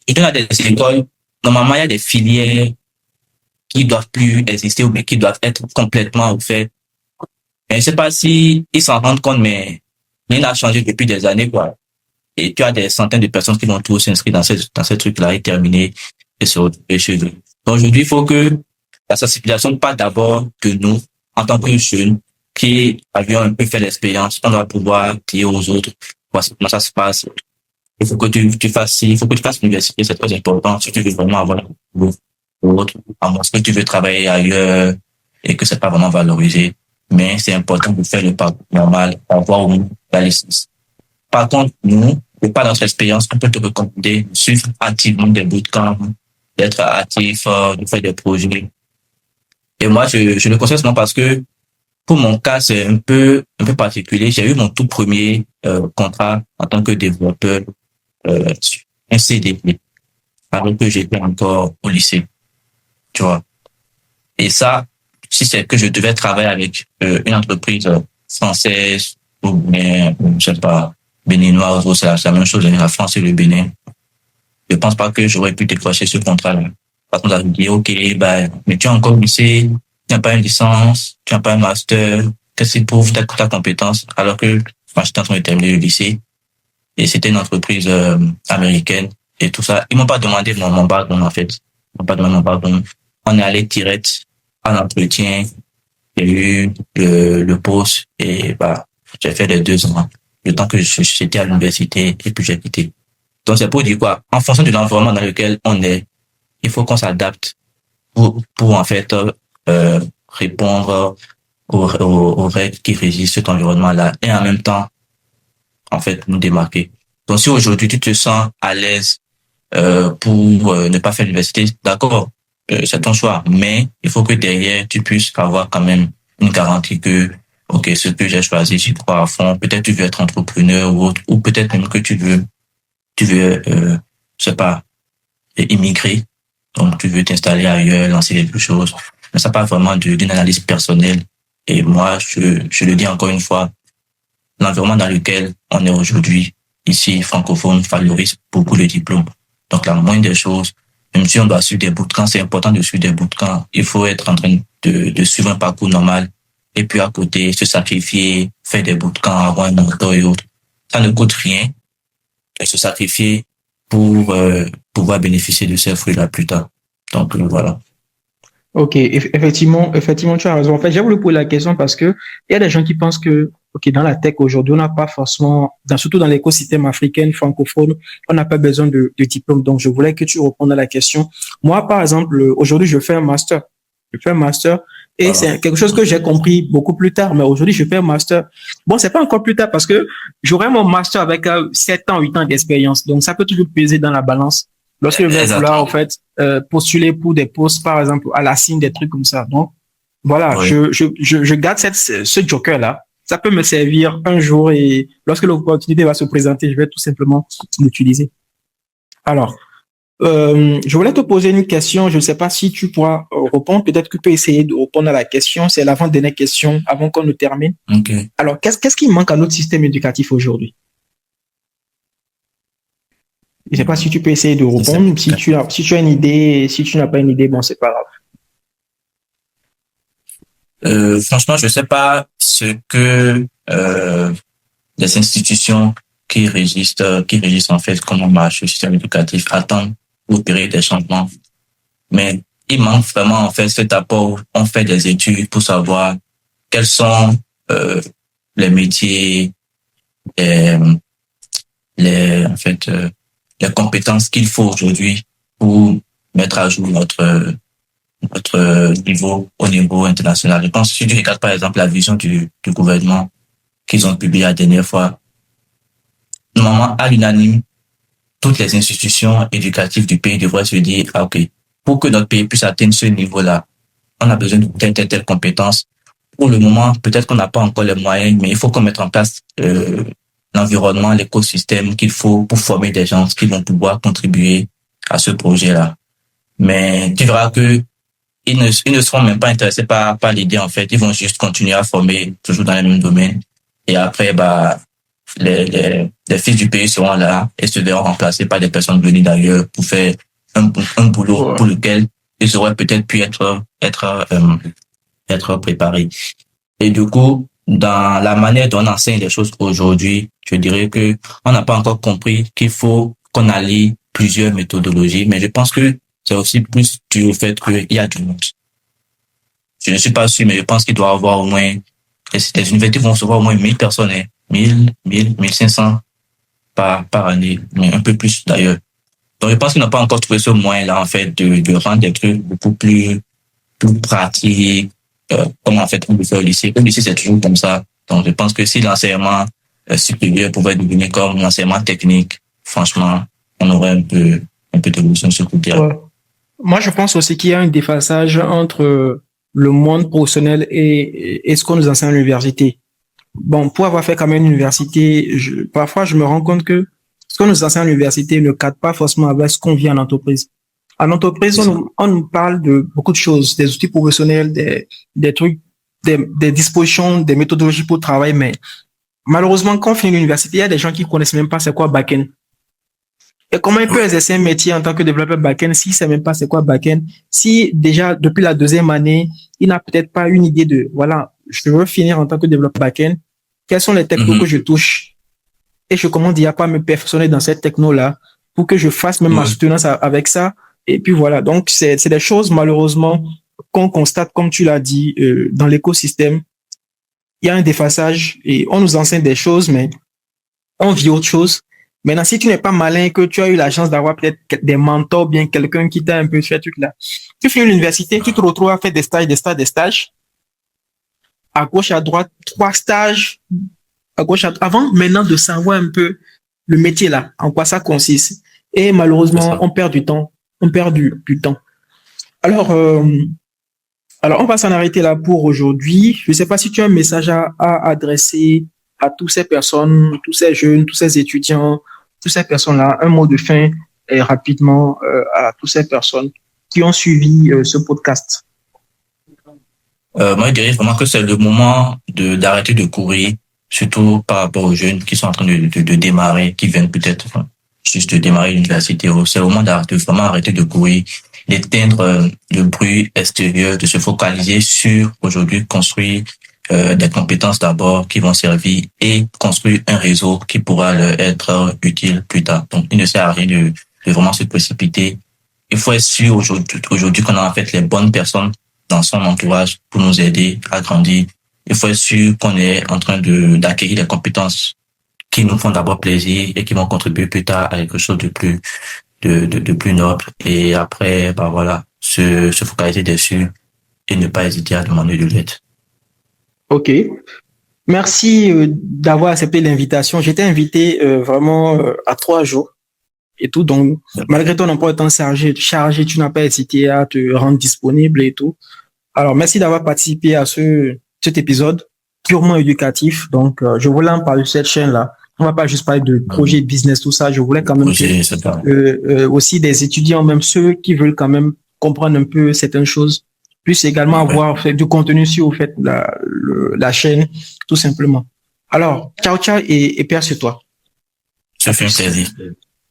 Et dans des écoles, normalement il y a des filières qui doivent plus exister ou bien qui doivent être complètement refaites. Mais je sais pas si ils s'en rendent compte, mais rien n'a changé depuis des années, quoi. Et tu as des centaines de personnes qui vont tous s'inscrire dans ces trucs-là et terminer et se retrouver chez eux. Donc aujourd'hui, il faut que la sensibilisation parte d'abord de nous, en tant que jeunes, qui avions un peu fait l'expérience, on doit pouvoir dire aux autres, voici comment ça se passe. Il faut que tu fasses il faut que tu fasses l'université, c'est très important si tu veux vraiment avoir un boulot ou autre, à moins que tu veux travailler ailleurs et que c'est pas vraiment valorisé. Mais c'est important de faire le parcours normal, avoir au moins la licence. Par contre, nous, de par notre expérience, on peut te recommander de suivre activement des bootcamps, d'être actif, de faire des projets. Et moi, je le conseille seulement parce que pour mon cas, c'est un peu particulier. J'ai eu mon tout premier contrat en tant que développeur, sur un CDD, alors que j'étais encore au lycée, tu vois. Et ça, si c'est que je devais travailler avec une entreprise française ou bien, je sais pas, béninoise, ou c'est la même chose, la France et le Bénin, je pense pas que j'aurais pu décrocher ce contrat-là. Par contre, on me dit, OK, ben, mais tu es encore au lycée, tu n'as pas une licence, tu n'as pas un master, qu'est-ce qui prouve ta compétence? Alors que moi, j'étais en train de terminer le lycée et c'était une entreprise américaine et tout ça. Ils m'ont pas demandé mon background, en fait. Ils m'ont pas demandé mon background. On est allé direct à l'entretien. Il y a eu le poste et bah, j'ai fait les 2 ans. Le temps que j'étais à l'université et puis j'ai quitté. Donc c'est pour dire quoi? En fonction de l'environnement dans lequel on est, il faut qu'on s'adapte pour en fait répondre aux règles qui régissent cet environnement-là et en même temps en fait nous démarquer. Donc si aujourd'hui tu te sens à l'aise pour ne pas faire l'université, d'accord, c'est ton choix, mais il faut que derrière tu puisses avoir quand même une garantie que ok, ce que j'ai choisi, j'y crois à fond. Peut-être tu veux être entrepreneur ou autre, ou peut-être même que tu veux je sais pas, immigrer. Donc, tu veux t'installer ailleurs, lancer quelque chose. Mais ça part vraiment d'une analyse personnelle. Et moi, je le dis encore une fois, l'environnement dans lequel on est aujourd'hui, ici, francophone, favorise beaucoup le diplôme. Donc, la moindre des choses, même si on doit suivre des bootcamps, c'est important de suivre des bootcamps. Il faut être en train de suivre un parcours normal. Et puis, à côté, se sacrifier, faire des bootcamps, avoir un mentor et autres. Ça ne coûte rien. Et se sacrifier pour pouvoir bénéficier de ces fruits-là plus tard. Donc voilà. Ok, effectivement, tu as raison. En fait, j'ai voulu poser la question parce que il y a des gens qui pensent que, ok, dans la tech aujourd'hui, on n'a pas forcément, surtout dans l'écosystème africain francophone, on n'a pas besoin de diplôme. Donc, je voulais que tu répondes à la question. Moi, par exemple, aujourd'hui, je fais un master. Je fais un master et Voilà. c'est quelque chose que j'ai compris beaucoup plus tard. Mais aujourd'hui, je fais un master. Bon, c'est pas encore plus tard parce que j'aurai mon master avec 7 ans, 8 ans d'expérience. Donc, ça peut toujours peser dans la balance. Lorsque je vais vouloir, en fait, postuler pour des postes, par exemple, à la CIN, des trucs comme ça. Donc, voilà, Oui. je garde ce joker-là. Ça peut me servir un jour et lorsque l'opportunité va se présenter, je vais tout simplement l'utiliser. Alors, je voulais te poser une question. Je ne sais pas si tu pourras répondre. Peut-être que tu peux essayer de répondre à la question. C'est l'avant-dernière question avant qu'on ne termine. Ok. Alors, qu'est-ce qui manque à notre système éducatif aujourd'hui? Je ne sais pas si tu peux essayer de répondre. Si tu as une idée, si tu n'as pas une idée, bon, c'est pas grave. Franchement, je sais pas ce que les institutions qui régissent en fait comment marche le système éducatif attendent pour opérer des changements. Mais il manque vraiment en fait cet apport où on fait des études pour savoir quels sont les métiers, les compétences qu'il faut aujourd'hui pour mettre à jour notre niveau au niveau international. Je pense que si tu regardes par exemple la vision du gouvernement qu'ils ont publié la dernière fois, normalement à l'unanime, toutes les institutions éducatives du pays devraient se dire, ah, ok, pour que notre pays puisse atteindre ce niveau-là, on a besoin de telle compétence. Pour le moment, peut-être qu'on n'a pas encore les moyens, mais il faut qu'on mette en place l'environnement, l'écosystème qu'il faut pour former des gens qui vont pouvoir contribuer à ce projet-là. Mais tu verras que ils ne seront même pas intéressés par l'idée, en fait. Ils vont juste continuer à former toujours dans les mêmes domaines. Et après, les fils du pays seront là et se verront remplacés par des personnes venues d'ailleurs pour faire un boulot pour lequel ils auraient peut-être pu être préparés. Et du coup, dans la manière dont on enseigne les choses aujourd'hui, je dirais que on n'a pas encore compris qu'il faut qu'on allie plusieurs méthodologies, mais je pense que c'est aussi plus dû au fait qu'il y a du monde. Je ne suis pas sûr, mais je pense qu'il doit y avoir au moins, les universités vont recevoir au moins 1000 personnes, 1500 par année, mais un peu plus d'ailleurs. Donc, je pense qu'ils n'ont pas encore trouvé ce moyen-là, en fait, de rendre des trucs beaucoup plus pratiques, comme en fait on le fait au lycée. Au lycée, c'est toujours comme ça. Donc, je pense que si l'enseignement supérieur pouvait devenir comme l'enseignement technique, franchement, on aurait un peu d'évolution sur le côté-là. Ouais. Moi, je pense aussi qu'il y a un déphasage entre le monde professionnel et ce qu'on nous enseigne à l'université. Bon, pour avoir fait quand même une université, parfois je me rends compte que ce qu'on nous enseigne à l'université ne cadre pas forcément avec ce qu'on vit en entreprise. En entreprise, on nous parle de beaucoup de choses, des outils professionnels, des trucs, des dispositions, des méthodologies pour travailler, mais malheureusement, quand on finit l'université, il y a des gens qui connaissent même pas c'est quoi back-end. Et comment il peut exercer un métier en tant que développeur back-end s'il sait même pas c'est quoi back-end, si déjà depuis la deuxième année, il n'a peut-être pas une idée de, voilà, je veux finir en tant que développeur back-end, quelles sont les technos que je touche et je commence déjà pas à me perfectionner dans cette techno-là pour que je fasse même ma soutenance avec ça. Et puis voilà, donc c'est des choses malheureusement qu'on constate, comme tu l'as dit, dans l'écosystème. Il y a un déphasage et on nous enseigne des choses, mais on vit autre chose. Maintenant, si tu n'es pas malin, que tu as eu la chance d'avoir peut-être des mentors, bien quelqu'un qui t'a un peu fait ce truc-là, tu finis l'université, tu te retrouves à faire des stages, à gauche, à droite, 3 stages, à gauche, à droite, avant maintenant de savoir un peu le métier là, en quoi ça consiste. Et malheureusement, on perd du temps. Alors, on va s'en arrêter là pour aujourd'hui. Je ne sais pas si tu as un message à adresser à toutes ces personnes, tous ces jeunes, tous ces étudiants, toutes ces personnes-là, un mot de fin et rapidement à toutes ces personnes qui ont suivi ce podcast. Moi, je dirais vraiment que c'est le moment d'arrêter de courir, surtout par rapport aux jeunes qui sont en train de démarrer, qui viennent peut-être juste de démarrer l'université. C'est le moment de vraiment arrêter de courir, d'éteindre le bruit extérieur, de se focaliser sur aujourd'hui construire des compétences d'abord qui vont servir et construire un réseau qui pourra leur être utile plus tard. Donc, il ne sert à rien de vraiment se précipiter. Il faut être sûr aujourd'hui qu'on a en fait les bonnes personnes dans son entourage pour nous aider à grandir. Il faut être sûr qu'on est en train d'acquérir des compétences qui nous font d'abord plaisir et qui vont contribuer plus tard à quelque chose de plus noble. Et après, voilà, se focaliser dessus et ne pas hésiter à demander de l'aide. Ok. Merci d'avoir accepté l'invitation. J'étais invité vraiment à 3 jours et tout. Donc, malgré ton emploi de temps chargé, tu n'as pas hésité à te rendre disponible et tout. Alors, merci d'avoir participé à cet épisode purement éducatif. Donc, je voulais en parler de cette chaîne-là. On va pas juste parler de projet business, tout ça. Je voulais quand même aussi des étudiants, même ceux qui veulent quand même comprendre un peu certaines choses, puissent également avoir fait du contenu sur la chaîne, tout simplement. Alors, ciao et paix sur toi. Ça fait un plaisir.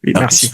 Merci.